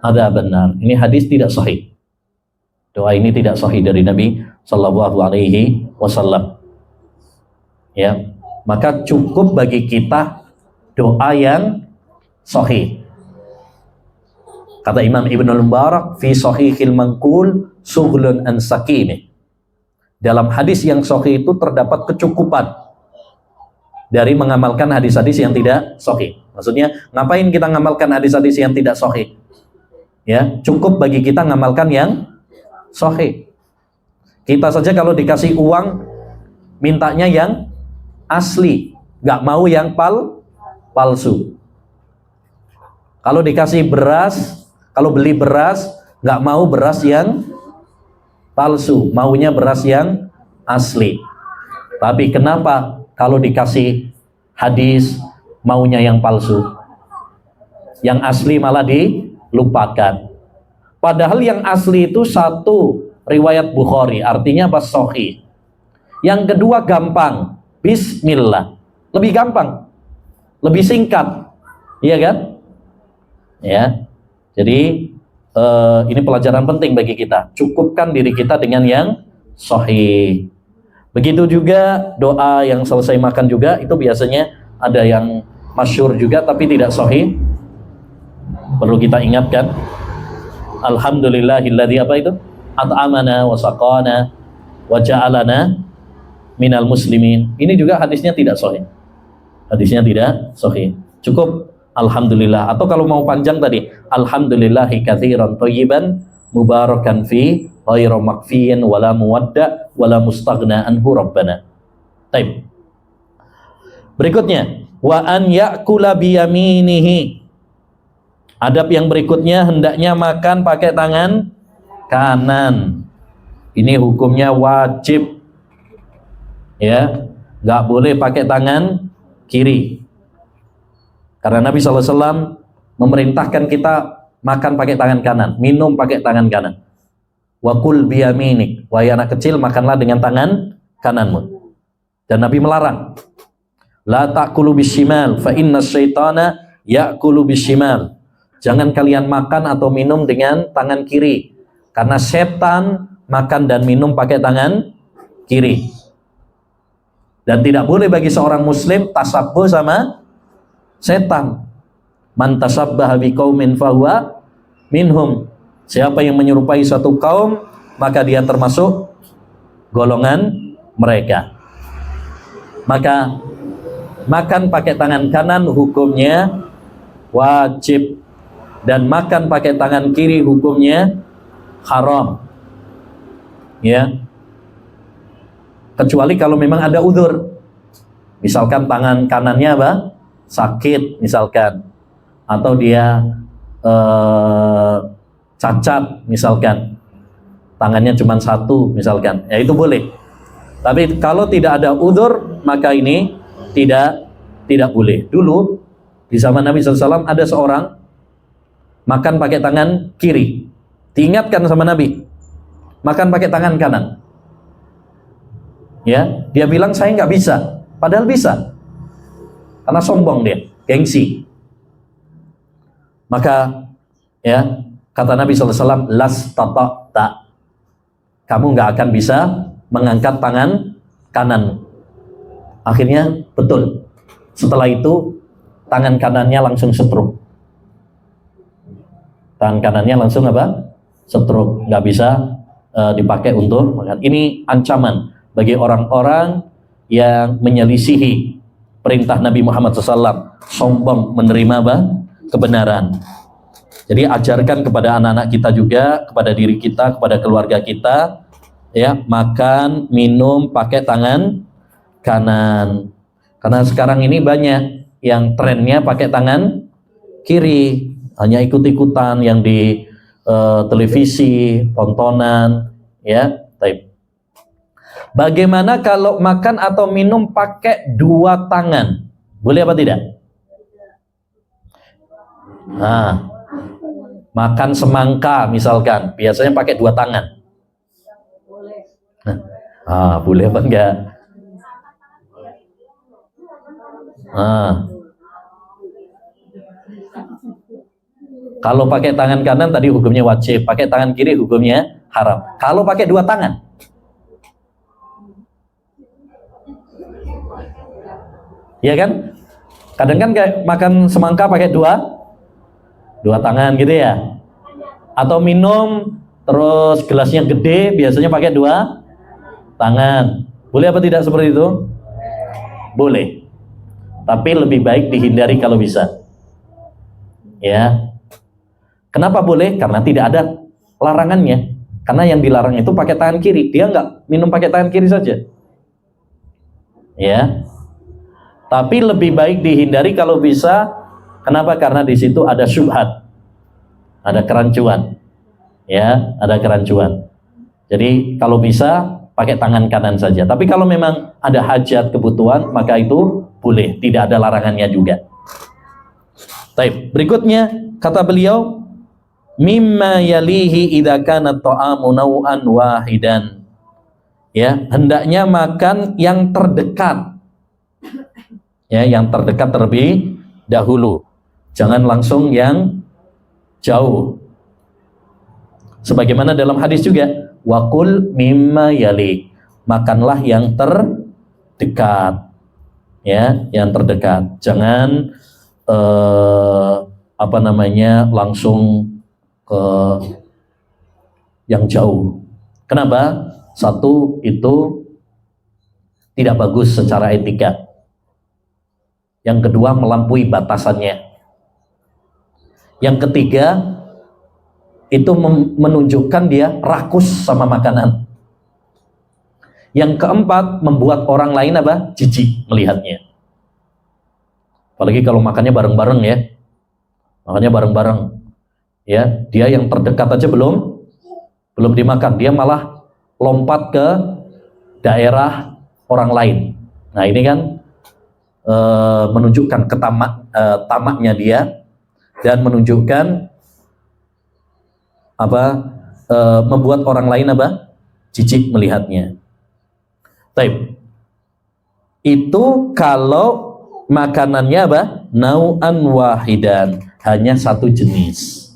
adzabannar. Ini hadis tidak sahih. Doa ini tidak sahih dari Nabi sallallahu alaihi wasallam. Ya, maka cukup bagi kita doa yang sahih. Kata Imam Ibnul Mubarak fi sahihil manqul sughlun an sakimi. Dalam hadis yang sahih itu terdapat kecukupan dari mengamalkan hadis-hadis yang tidak sahih. Maksudnya, ngapain kita ngamalkan hadis-hadis yang tidak sahih? Ya, cukup bagi kita ngamalkan yang sahih. Kita saja kalau dikasih uang, mintanya yang asli, nggak mau yang palsu. Kalau dikasih beras, kalau beli beras, nggak mau beras yang palsu, maunya beras yang asli. Tapi kenapa kalau dikasih hadis maunya yang palsu, yang asli malah dilupakan? Padahal yang asli itu satu riwayat Bukhari, artinya apa? Sahih. Yang kedua gampang, Bismillah, lebih gampang, lebih singkat, iya kan? Ya, jadi ini pelajaran penting bagi kita. Cukupkan diri kita dengan yang sahih. Begitu juga doa yang selesai makan juga, itu biasanya ada yang masyhur juga tapi tidak sahih. Perlu kita ingatkan. Alhamdulillahilladzi apa itu? At'amana wa saqana wa ja'alana minal muslimin. Ini juga hadisnya tidak sahih. Hadisnya tidak sahih. Cukup alhamdulillah, atau kalau mau panjang tadi, alhamdulillahi katsiran thayyiban mubarakan fi ghairu makfiyin wala muwadda wala mustaghna anhu rabbana. Baik. Berikutnya, wa an ya'kula biyaminihi. Adab yang berikutnya, hendaknya makan pakai tangan kanan. Ini hukumnya wajib. Ya, nggak boleh pakai tangan kiri. Karena Nabi SAW memerintahkan kita makan pakai tangan kanan, minum pakai tangan kanan. Wa kul biyaminik, wahai anak kecil, makanlah dengan tangan kananmu. Dan Nabi melarang, la ta'kulu bishimal fa inna syaitana ya'kulu bishimal. Jangan kalian makan atau minum dengan tangan kiri, karena setan makan dan minum pakai tangan kiri. Dan tidak boleh bagi seorang muslim tasabbuh sama setan. Man tasabbaha biqaumin fahuwa minhum. Siapa yang menyerupai satu kaum, maka dia termasuk golongan mereka. Maka makan pakai tangan kanan hukumnya wajib, dan makan pakai tangan kiri hukumnya haram. Ya. Kecuali kalau memang ada udzur. Misalkan tangan kanannya apa? Sakit misalkan, atau dia cacat misalkan, tangannya cuma satu misalkan, ya itu boleh. Tapi kalau tidak ada udzur, maka ini tidak boleh. Dulu di zaman Nabi SAW ada seorang makan pakai tangan kiri, diingatkan sama Nabi, makan pakai tangan kanan. Ya, dia bilang saya nggak bisa, padahal bisa. Karena sombong dia, gengsi. Maka ya, kata Nabi SAW, las tata'ta, kamu nggak akan bisa mengangkat tangan kanan. Akhirnya betul. Setelah itu tangan kanannya langsung setruk. Tangan kanannya langsung apa? Setruk, nggak bisa dipakai untuk makan. Ini ancaman bagi orang-orang yang menyelisihi perintah Nabi Muhammad SAW, sombong menerima kebenaran. Jadi ajarkan kepada anak-anak kita juga, kepada diri kita, kepada keluarga kita, ya, makan, minum pakai tangan kanan. Karena sekarang ini banyak yang trennya pakai tangan kiri, hanya ikut-ikutan yang di televisi, tontonan, ya. Bagaimana kalau makan atau minum pakai dua tangan? Boleh apa tidak? Nah, Makan semangka misalkan, biasanya pakai 2 tangan. Boleh apa enggak? Kalau pakai tangan kanan tadi hukumnya wajib, pakai tangan kiri hukumnya haram. Kalau pakai 2 tangan, ya kan? Kadang kan kayak makan semangka pakai dua tangan gitu ya. Atau minum terus gelasnya gede, biasanya pakai 2 tangan. Boleh apa tidak seperti itu? Boleh. Tapi lebih baik dihindari kalau bisa. Ya. Kenapa boleh? Karena tidak ada larangannya. Karena yang dilarang itu pakai tangan kiri. Dia nggak minum pakai tangan kiri saja. Ya. Tapi lebih baik dihindari kalau bisa. Kenapa? Karena di situ ada syubhat, ada kerancuan, ya, ada kerancuan. Jadi kalau bisa pakai tangan kanan saja. Tapi kalau memang ada hajat kebutuhan, maka itu boleh, tidak ada larangannya juga. Baik, berikutnya kata beliau, mimma yalihi idza kana ta'amu naw'an wahidan. Ya, hendaknya makan yang terdekat. Ya, yang terdekat terlebih dahulu. Jangan langsung yang jauh. Sebagaimana dalam hadis juga, waqul mimma yali. Makanlah yang terdekat. Ya, yang terdekat. Jangan langsung ke yang jauh. Kenapa? Satu, itu tidak bagus secara etika. Yang kedua, melampaui batasannya. Yang ketiga, itu menunjukkan dia rakus sama makanan. Yang keempat, membuat orang lain jijik melihatnya. Apalagi kalau makannya bareng-bareng ya. Makannya bareng-bareng. Ya, dia yang terdekat aja belum dimakan, dia malah lompat ke daerah orang lain. Nah, ini kan menunjukkan tamaknya dia dan menunjukkan membuat orang lain jijik melihatnya. Baik. Itu kalau makanannya nau'an wahidan, hanya satu jenis.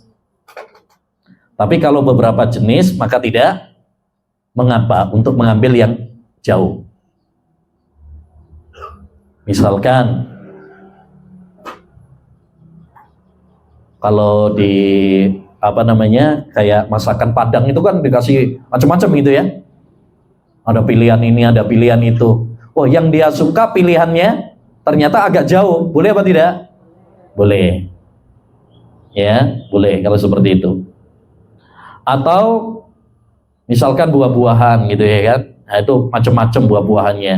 Tapi kalau beberapa jenis, maka tidak mengapa untuk mengambil yang jauh. Misalkan kalau di kayak masakan Padang itu kan dikasih macam-macam gitu ya. Ada pilihan ini, ada pilihan itu. Oh, yang dia suka pilihannya ternyata agak jauh. Boleh apa tidak? Boleh. Ya, boleh kalau seperti itu. Atau misalkan buah-buahan gitu ya kan. Nah, itu macam-macam buah-buahannya.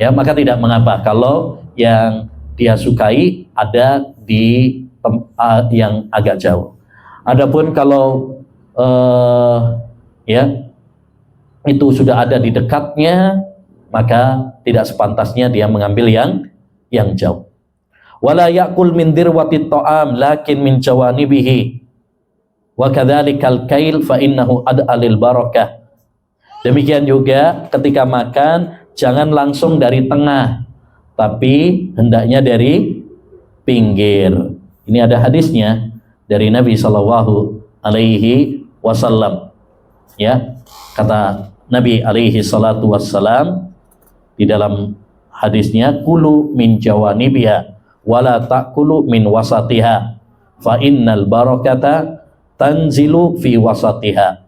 Ya, maka tidak mengapa kalau yang dia sukai ada di yang agak jauh. Adapun kalau itu sudah ada di dekatnya, maka tidak sepantasnya dia mengambil yang jauh. Wala ya'kul min dirwatit ta'am lakin min jawanibihi. Wa kadzalikal kail fa innahu ad'alil barakah. Demikian juga ketika makan, jangan langsung dari tengah, tapi hendaknya dari pinggir. Ini ada hadisnya dari Nabi Shallallahu Alaihi Wasallam. Ya, kata Nabi Alaihi Salatu Wassalam di dalam hadisnya, kulu min jawanibiha, wala ta'kulu min wasatiha, fa innal barakata tanzilu fi wasatiha.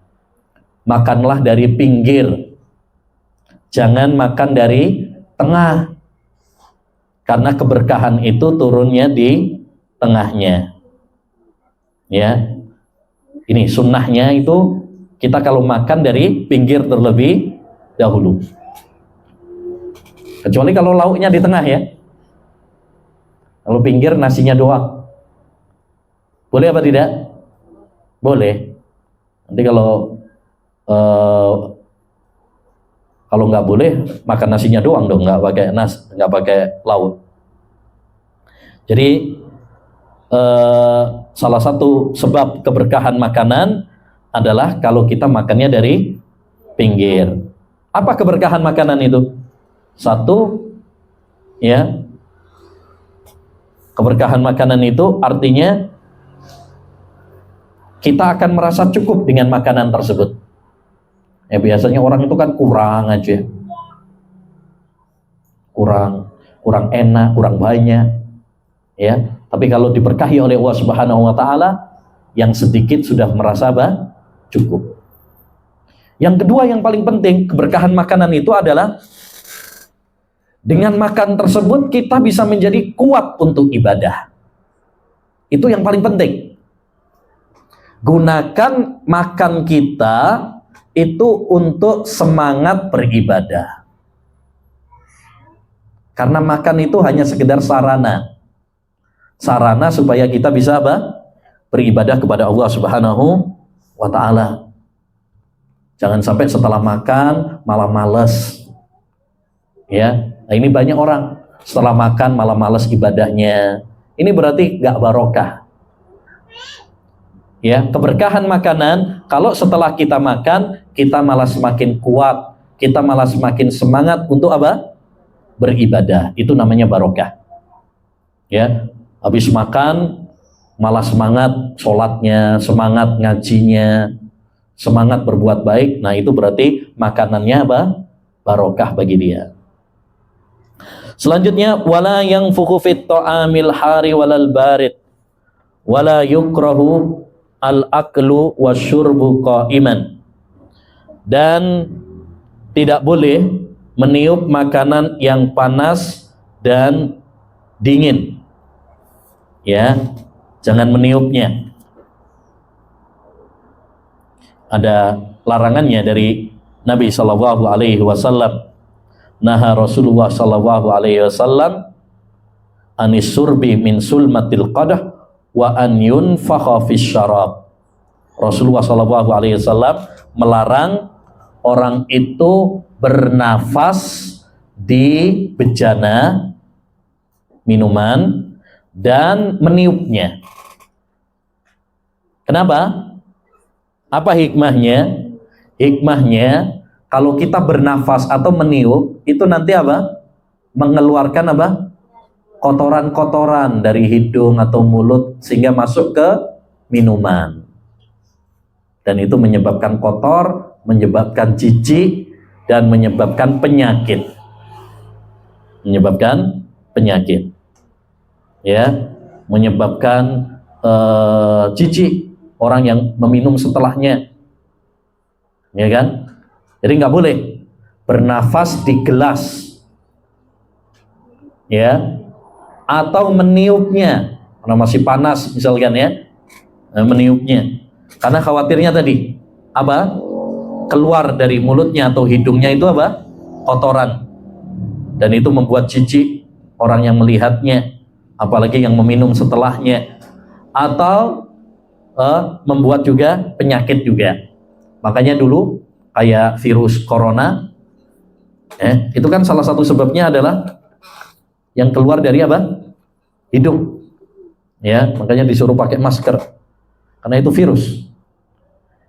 Makanlah dari pinggir, jangan makan dari tengah, karena keberkahan itu turunnya di tengahnya. Ya, ini sunnahnya itu kita kalau makan dari pinggir terlebih dahulu. Kecuali kalau lauknya di tengah ya. Kalau pinggir nasinya doang. Boleh apa tidak? Boleh. Nanti kalau nggak boleh, makan nasinya doang dong, nggak pakai lauk. Jadi salah satu sebab keberkahan makanan adalah kalau kita makannya dari pinggir. Apa keberkahan makanan itu? Satu, ya, keberkahan makanan itu artinya kita akan merasa cukup dengan makanan tersebut. Ya, biasanya orang itu kan kurang aja, kurang enak, kurang banyak, ya. Tapi kalau diberkahi oleh Allah Subhanahu wa taala, yang sedikit sudah merasa cukup. Yang kedua yang paling penting, keberkahan makanan itu adalah dengan makan tersebut kita bisa menjadi kuat untuk ibadah. Itu yang paling penting. Gunakan makan kita itu untuk semangat beribadah. Karena makan itu hanya sekedar sarana. Sarana supaya kita bisa beribadah kepada Allah Subhanahu wa taala. Jangan sampai setelah makan malah malas. Ya, nah ini banyak orang setelah makan malah malas ibadahnya. Ini berarti gak barokah. Ya, keberkahan makanan kalau setelah kita makan kita malah semakin kuat, kita malah semakin semangat untuk beribadah. Itu namanya barokah. Ya, habis makan malah semangat sholatnya, semangat ngajinya, semangat berbuat baik. Nah itu berarti makanannya barokah bagi dia. Selanjutnya, wala yang fuku fit ta'amil hari walal barid wala yukrahu al aklu wasyurbu qa'iman. Dan tidak boleh meniup makanan yang panas dan dingin. Ya, jangan meniupnya. Ada larangannya dari Nabi sallallahu alaihi wasallam. Naha Rasulullah sallallahu alaihi wasallam anis surbi min sulmatil qadah wa an yunfakha fis syarab. Rasulullah sallallahu alaihi wasallam melarang orang itu bernafas di bejana minuman dan meniupnya. Kenapa? Apa hikmahnya? Hikmahnya kalau kita bernafas atau meniup itu nanti mengeluarkan kotoran-kotoran dari hidung atau mulut sehingga masuk ke minuman. Dan itu menyebabkan kotor, menyebabkan jijik, dan menyebabkan penyakit. Menyebabkan penyakit. Ya, menyebabkan jijik orang yang meminum setelahnya. Ya kan? Jadi nggak boleh bernafas di gelas. Ya. Atau meniupnya karena masih panas misalkan ya. Meniupnya. Karena khawatirnya tadi keluar dari mulutnya atau hidungnya itu kotoran, dan itu membuat jijik orang yang melihatnya, apalagi yang meminum setelahnya, atau membuat juga penyakit juga. Makanya dulu kayak virus corona, itu kan salah satu sebabnya adalah yang keluar dari hidung. Ya, makanya disuruh pakai masker karena itu virus.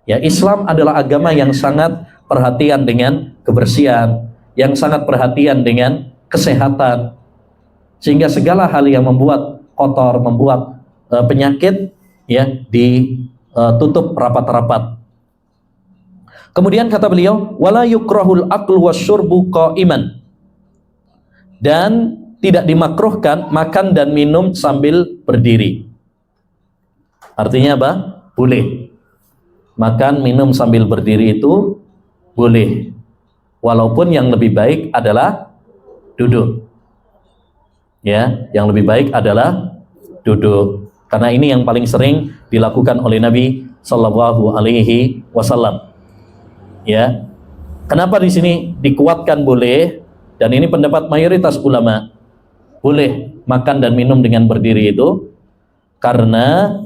Ya, Islam adalah agama yang sangat perhatian dengan kebersihan, yang sangat perhatian dengan kesehatan, sehingga segala hal yang membuat kotor, membuat penyakit, ya, ditutup rapat-rapat. Kemudian kata beliau, wala yukrahul aklu wasyurbu qa'iman. Dan tidak dimakruhkan makan dan minum sambil berdiri. Artinya boleh. Makan, minum sambil berdiri itu boleh. Walaupun yang lebih baik adalah duduk. Ya, yang lebih baik adalah duduk. Karena ini yang paling sering dilakukan oleh Nabi sallallahu alaihi wasallam. Ya. Kenapa di sini dikuatkan boleh, dan ini pendapat mayoritas ulama, boleh makan dan minum dengan berdiri itu karena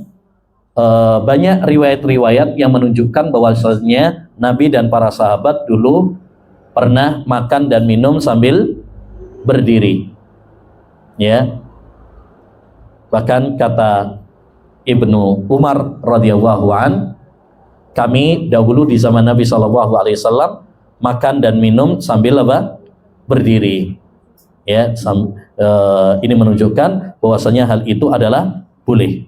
banyak riwayat-riwayat yang menunjukkan bahwasanya Nabi dan para sahabat dulu pernah makan dan minum sambil berdiri. Ya. Bahkan kata Ibnu Umar radhiyallahu an, kami dahulu di zaman Nabi Shallallahu Alaihi Wasallam makan dan minum sambil apa? Berdiri. Ya, ini menunjukkan bahwasanya hal itu adalah boleh.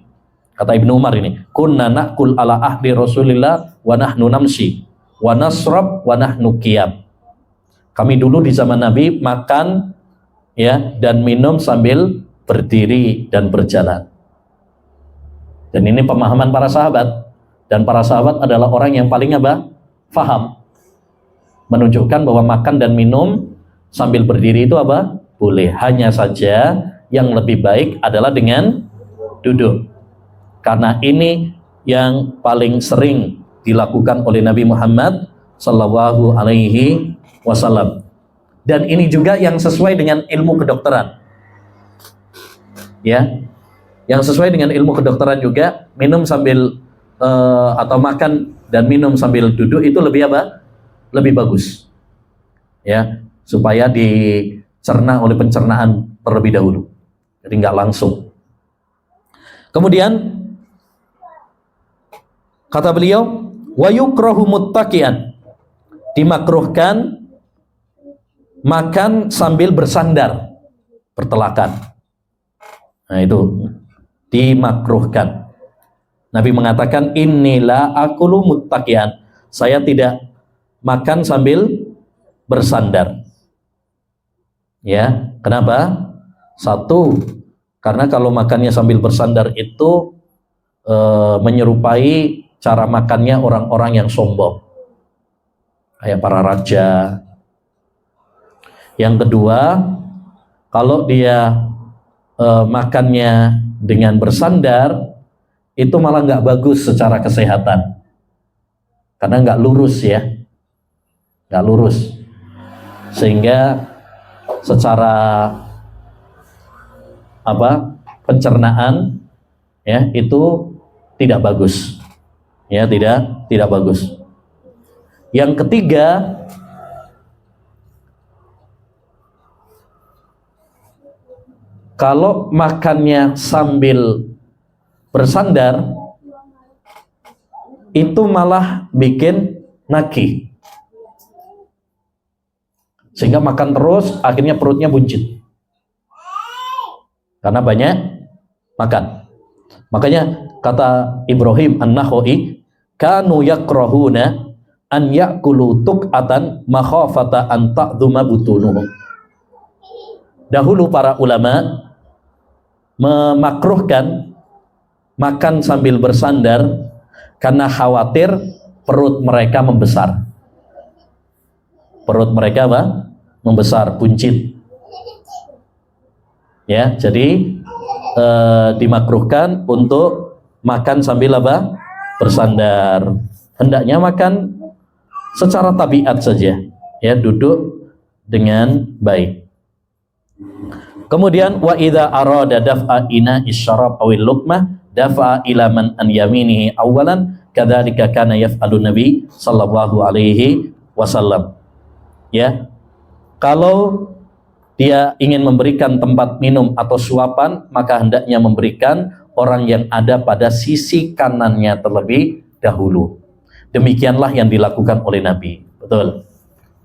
Kata Ibnu Umar ini, kunna na'kul ala ahli Rasulillah wa nahnu namshi wa nasrab wa nahnu qiyam. Kami dulu di zaman Nabi makan ya dan minum sambil berdiri dan berjalan. Dan ini pemahaman para sahabat, dan para sahabat adalah orang yang paling apa? Faham. Menunjukkan bahwa makan dan minum sambil berdiri itu apa? Boleh. Hanya saja yang lebih baik adalah dengan duduk. Karena ini yang paling sering dilakukan oleh Nabi Muhammad sallallahu alaihi wasallam. Dan ini juga yang sesuai dengan ilmu kedokteran. Ya. Yang sesuai dengan ilmu kedokteran juga, minum sambil atau makan dan minum sambil duduk itu lebih apa? Lebih bagus. Ya, supaya dicerna oleh pencernaan terlebih dahulu. Jadi nggak langsung. Kemudian kata beliau, wa yukrahu muttaqian, dimakruhkan makan sambil bersandar, bertelakan. Nah itu dimakruhkan. Nabi mengatakan, inilah akulu muttaqian, saya tidak makan sambil bersandar. Ya, kenapa? Satu, karena kalau makannya sambil bersandar itu menyerupai cara makannya orang-orang yang sombong, kayak para raja. Yang kedua, kalau dia makannya dengan bersandar, itu malah nggak bagus secara kesehatan, karena nggak lurus ya, nggak lurus, sehingga secara pencernaan ya itu tidak bagus, ya tidak bagus. Yang ketiga, kalau makannya sambil bersandar, itu malah bikin nagih, sehingga makan terus, akhirnya perutnya buncit karena banyak makan. Makanya kata Ibrahim An-Nakha'i, kanu yakrahuna an ya'kulu tuq'atan makhafata an ta'dhuma butunuhum. Dahulu para ulama memakruhkan makan sambil bersandar karena khawatir perut mereka membesar. Perut mereka apa? Membesar, buncit. Ya, jadi dimakruhkan untuk makan sambil apa? Bersandar. Hendaknya makan secara tabiat saja, ya, duduk dengan baik. Kemudian wa idza arada daf'a ina isyarab awil luqmah dafa ila man an yaminihi awalan kadzalika kana yaf'alu Nabi sallallahu alaihi wasallam. Ya. Kalau dia ingin memberikan tempat minum atau suapan, maka hendaknya memberikan orang yang ada pada sisi kanannya terlebih dahulu. Demikianlah yang dilakukan oleh Nabi. Betul.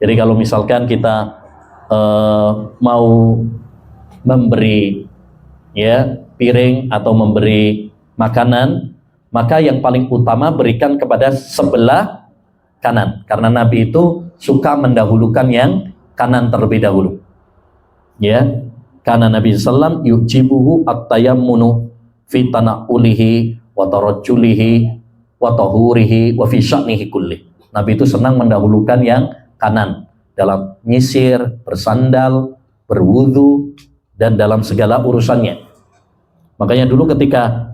Jadi kalau misalkan kita mau memberi ya piring atau memberi makanan, maka yang paling utama berikan kepada sebelah kanan, karena Nabi itu suka mendahulukan yang kanan terlebih dahulu. Ya, karena Nabi sallam yujibuhu at-tayammunu fi tanaulihi wa tarajjulihi wa tahurihi wa fi sya'nihi kulli. Nabi itu senang mendahulukan yang kanan dalam nyisir, bersandal, berwudu, dan dalam segala urusannya. Makanya dulu ketika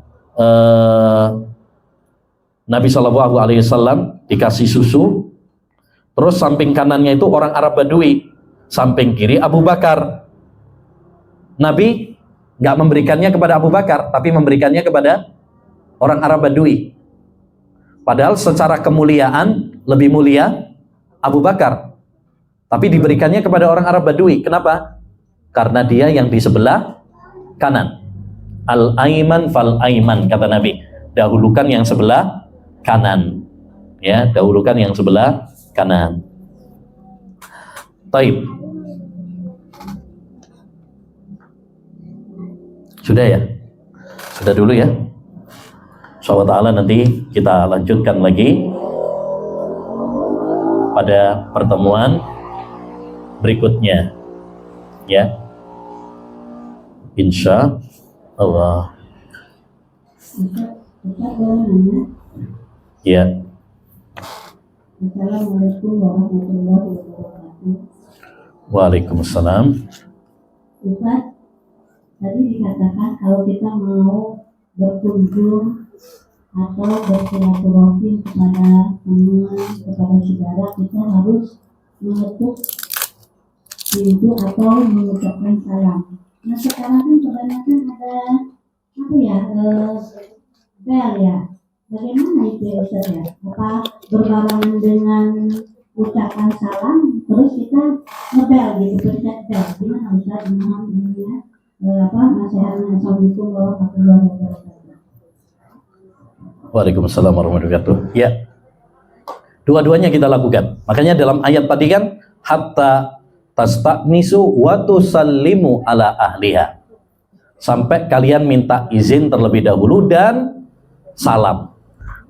Nabi Shallallahu Alaihi Wasallam dikasih susu, terus samping kanannya itu orang Arab Badui, samping kiri Abu Bakar. Nabi nggak memberikannya kepada Abu Bakar, tapi memberikannya kepada orang Arab Badui. Padahal secara kemuliaan lebih mulia Abu Bakar, tapi diberikannya kepada orang Arab Badui. Kenapa? Karena dia yang di sebelah kanan. Al-aiman fal-aiman, kata Nabi. dahulukan yang sebelah kanan. Ya, dahulukan yang sebelah kanan. Taib. Sudah ya? Sudah dulu ya? Insyaallah ta'ala nanti kita lanjutkan lagi pada pertemuan berikutnya. Ya. Insya Allah. Ya. Assalamualaikum warahmatullahi wabarakatuh. Waalaikumsalam.
Ustaz, tadi dikatakan kalau kita mau berkunjung atau bersilaturahmi kepada teman, kepada saudara, kita harus mengetuk pintu atau mengucapkan salam. Nah sekarang kan kebanyakan ada apa ya, bel ya. Bagaimana itu ya Ustaz ya? Apa berbarengan dengan ucapan salam, terus kita ngebel gitu, pencet bel. Gimana Ustaz? Mohon ini ya. Nasihatnya. Assalamualaikum warahmatullahi wabarakatuh.
Waalaikumsalam warahmatullahi wabarakatuh. Ya, dua-duanya kita lakukan. Makanya dalam ayat tadi kan hatta tasta'nisu wa tusallimu ala ahliha, sampai kalian minta izin terlebih dahulu dan salam.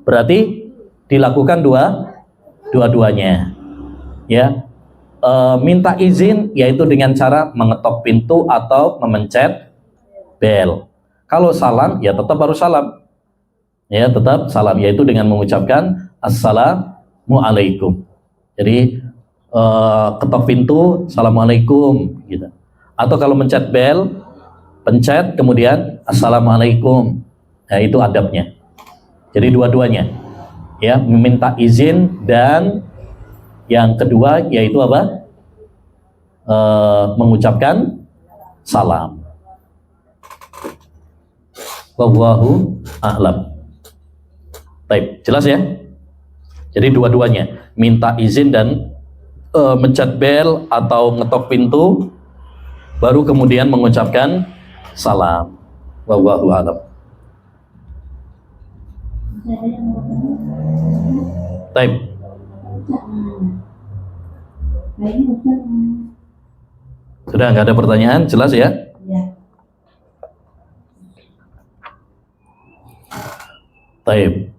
Berarti dilakukan dua-duanya. Ya, minta izin yaitu dengan cara mengetok pintu atau memencet bel. Kalau salam ya tetap harus salam. Ya, tetap salam yaitu dengan mengucapkan assalamualaikum. Jadi ketok pintu, assalamualaikum gitu. Atau kalau mencet bel, pencet kemudian assalamualaikum. Nah, itu adabnya. Jadi dua-duanya, ya, meminta izin dan yang kedua yaitu apa? Mengucapkan salam. Wallahu a'lam. Baik, jelas ya? Jadi dua-duanya, minta izin dan mencet bel atau ngetok pintu, baru kemudian mengucapkan salam. Wallahu a'lam. Baik. Sudah nggak ada pertanyaan, jelas ya? Baik.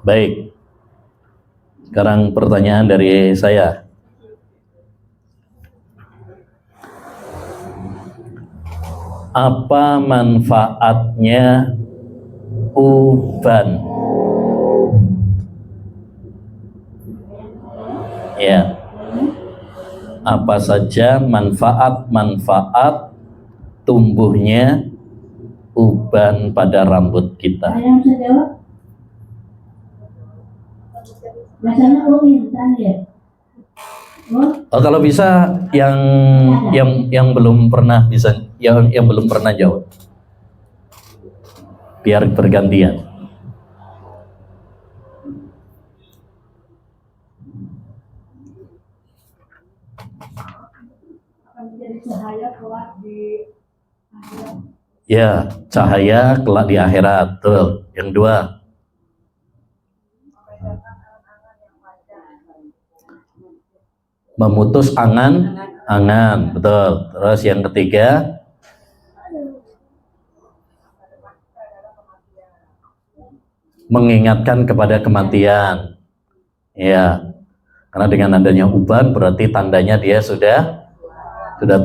Baik. Sekarang pertanyaan dari saya. Apa manfaatnya uban? Ya. Apa saja manfaat-manfaat tumbuhnya uban pada rambut kita?
Saya bisa jawab. Biasanya intan ya.
Oh, kalau bisa yang belum pernah bisa yang belum pernah jawab. Biar bergantian.
Akan menjadi cahaya kelak di akhirat.
Ya, cahaya kelak di akhirat. Betul. Yang dua. Memutus angan, betul. Terus yang ketiga, mengingatkan kepada kematian. Ya, karena dengan adanya uban berarti tandanya dia sudah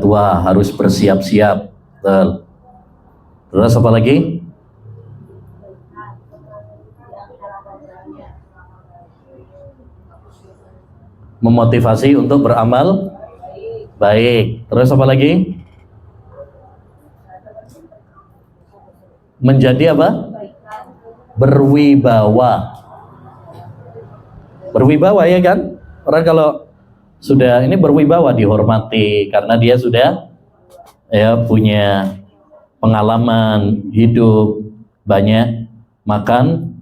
tua, harus bersiap-siap. Betul. Terus apa lagi? Memotivasi untuk beramal baik. Terus apa lagi? Menjadi apa? Berwibawa. Berwibawa ya kan? Orang kalau sudah ini berwibawa, dihormati karena dia sudah ya punya pengalaman hidup, banyak makan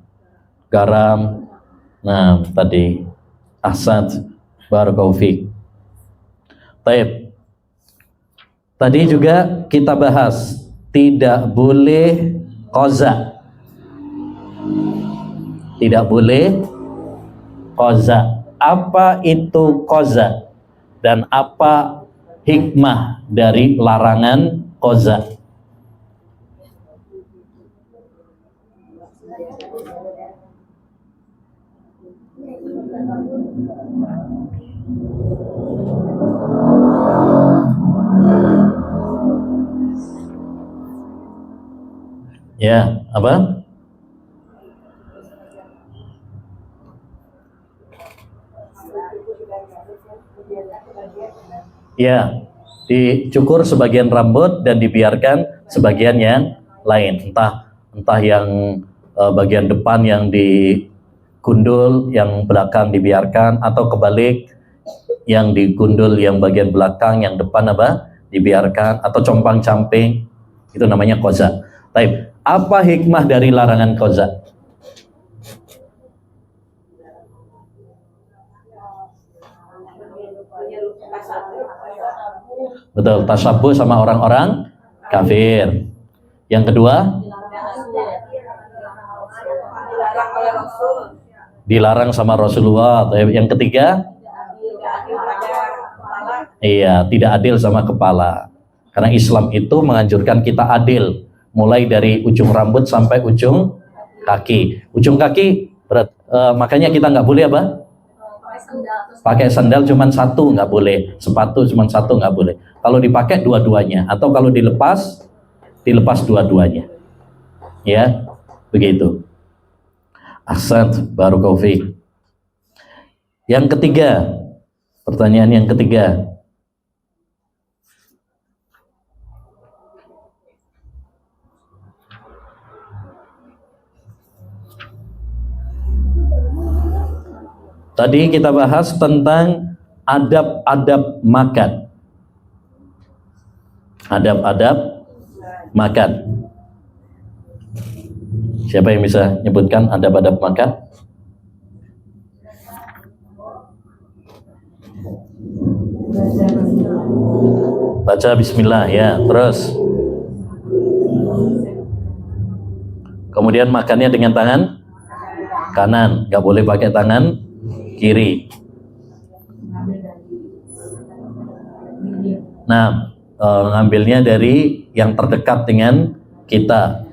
garam. Nah, tadi ahsan. Barakallahu fiik. Baik. Tadi juga kita bahas tidak boleh qaza. Tidak boleh qaza. Apa itu qaza dan apa hikmah dari larangan qaza? Ya, apa? Ya, dicukur sebagian rambut dan dibiarkan sebagian yang lain. Entah yang bagian depan yang digundul, yang belakang dibiarkan, atau kebalik, yang digundul yang bagian belakang, yang depan apa? Dibiarkan, atau compang-camping. Itu namanya qaza. Baik. Apa hikmah dari larangan qaza? Betul, tasabuh sama orang-orang kafir. Yang kedua, dilarang sama Rasulullah. Yang ketiga, iya, tidak adil sama kepala. Karena Islam itu menganjurkan kita adil, mulai dari ujung rambut sampai ujung kaki. Ujung kaki berat, makanya kita nggak boleh apa? Pakai sandal cuma satu nggak boleh, sepatu cuma satu nggak boleh. Kalau dipakai dua-duanya, atau kalau dilepas dua-duanya. Ya, begitu. Ahsan, barakallahu fiik. Yang ketiga, pertanyaan yang ketiga. Tadi kita bahas tentang adab-adab makan. Adab-adab makan. Siapa yang bisa nyebutkan adab-adab makan? Baca bismillah ya, terus. Kemudian makannya dengan tangan kanan, nggak boleh pakai tangan kiri. Nah, ngambilnya dari yang terdekat dengan kita.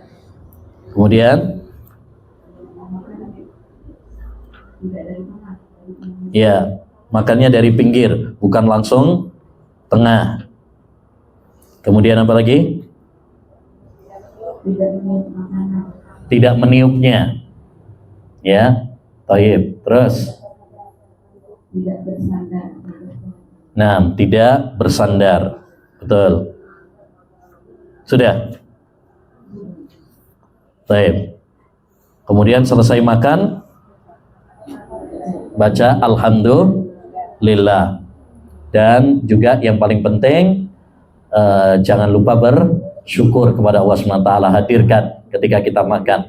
Kemudian, ya, makannya dari pinggir, bukan langsung tengah. Kemudian apa lagi? Tidak meniupnya. Ya, taib. Terus? Nah, tidak bersandar. Betul. Sudah? Baik. Kemudian selesai makan, baca alhamdulillah. Dan juga yang paling penting, jangan lupa bersyukur kepada Allah SWT, hadirkan ketika kita makan.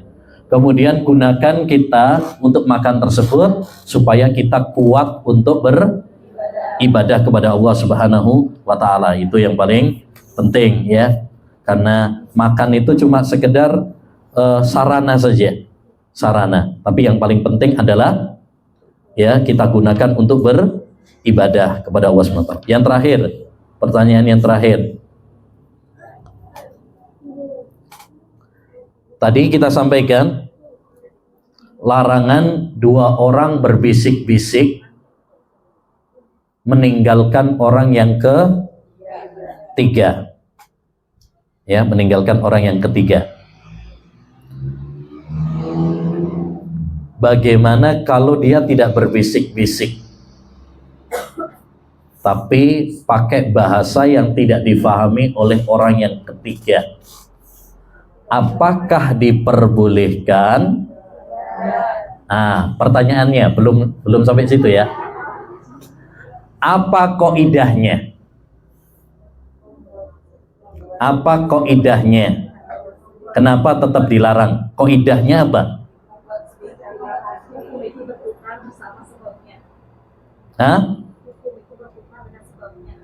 Kemudian gunakan kita untuk makan tersebut supaya kita kuat untuk beribadah kepada Allah Subhanahu wa taala. Itu yang paling penting ya. Karena makan itu cuma sekedar sarana saja. Sarana. Tapi yang paling penting adalah ya kita gunakan untuk beribadah kepada Allah Subhanahu wa taala. Yang terakhir, pertanyaan yang terakhir. Tadi kita sampaikan larangan dua orang berbisik-bisik meninggalkan orang yang ketiga. Ya, meninggalkan orang yang ketiga. Bagaimana kalau dia tidak berbisik-bisik, tapi pakai bahasa yang tidak difahami oleh orang yang ketiga? Apakah diperbolehkan? Nah, pertanyaannya belum sampai situ ya. Apa kaidahnya? Apa kaidahnya? Kenapa tetap dilarang? Kaidahnya apa? Hah?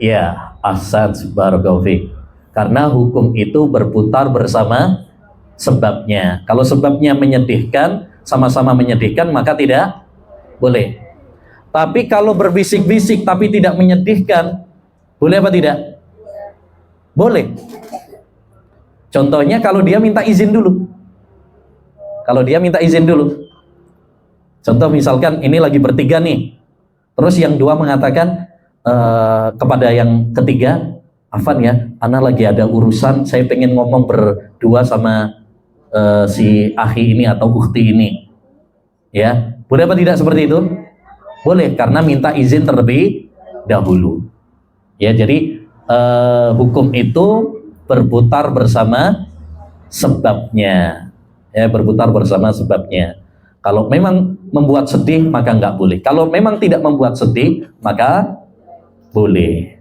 Ya, ahsan, barakallahu fiik. Karena hukum itu berputar bersama sebabnya. Kalau sebabnya menyedihkan, sama-sama menyedihkan, maka tidak boleh. Tapi kalau berbisik-bisik tapi tidak menyedihkan, boleh apa tidak? Boleh. Contohnya kalau dia minta izin dulu. Kalau dia minta izin dulu. Contoh misalkan ini lagi bertiga nih. Terus yang dua mengatakan kepada yang ketiga, Afan ya, ana lagi ada urusan, saya pengen ngomong berdua sama si akhi ini atau ukhti ini. Ya, boleh apa tidak seperti itu? Boleh, karena minta izin terlebih dahulu. Ya, jadi hukum itu berputar bersama sebabnya. Ya, berputar bersama sebabnya. Kalau memang membuat sedih, maka nggak boleh. Kalau memang tidak membuat sedih, maka boleh.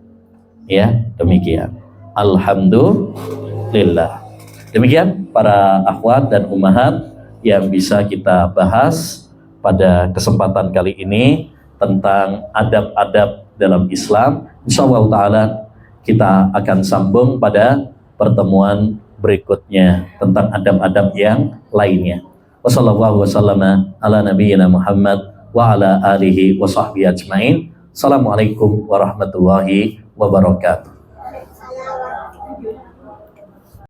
Ya, demikian. Alhamdulillah. Demikian para akhwat dan ummahat yang bisa kita bahas pada kesempatan kali ini tentang adab-adab dalam Islam. Insyaallah taala kita akan sambung pada pertemuan berikutnya tentang adab-adab yang lainnya. Wassallallahu wasallama ala nabiyyina Muhammad wa ala alihi wa sahbihi ajmain. Assalamualaikum warahmatullahi wabarakatuh.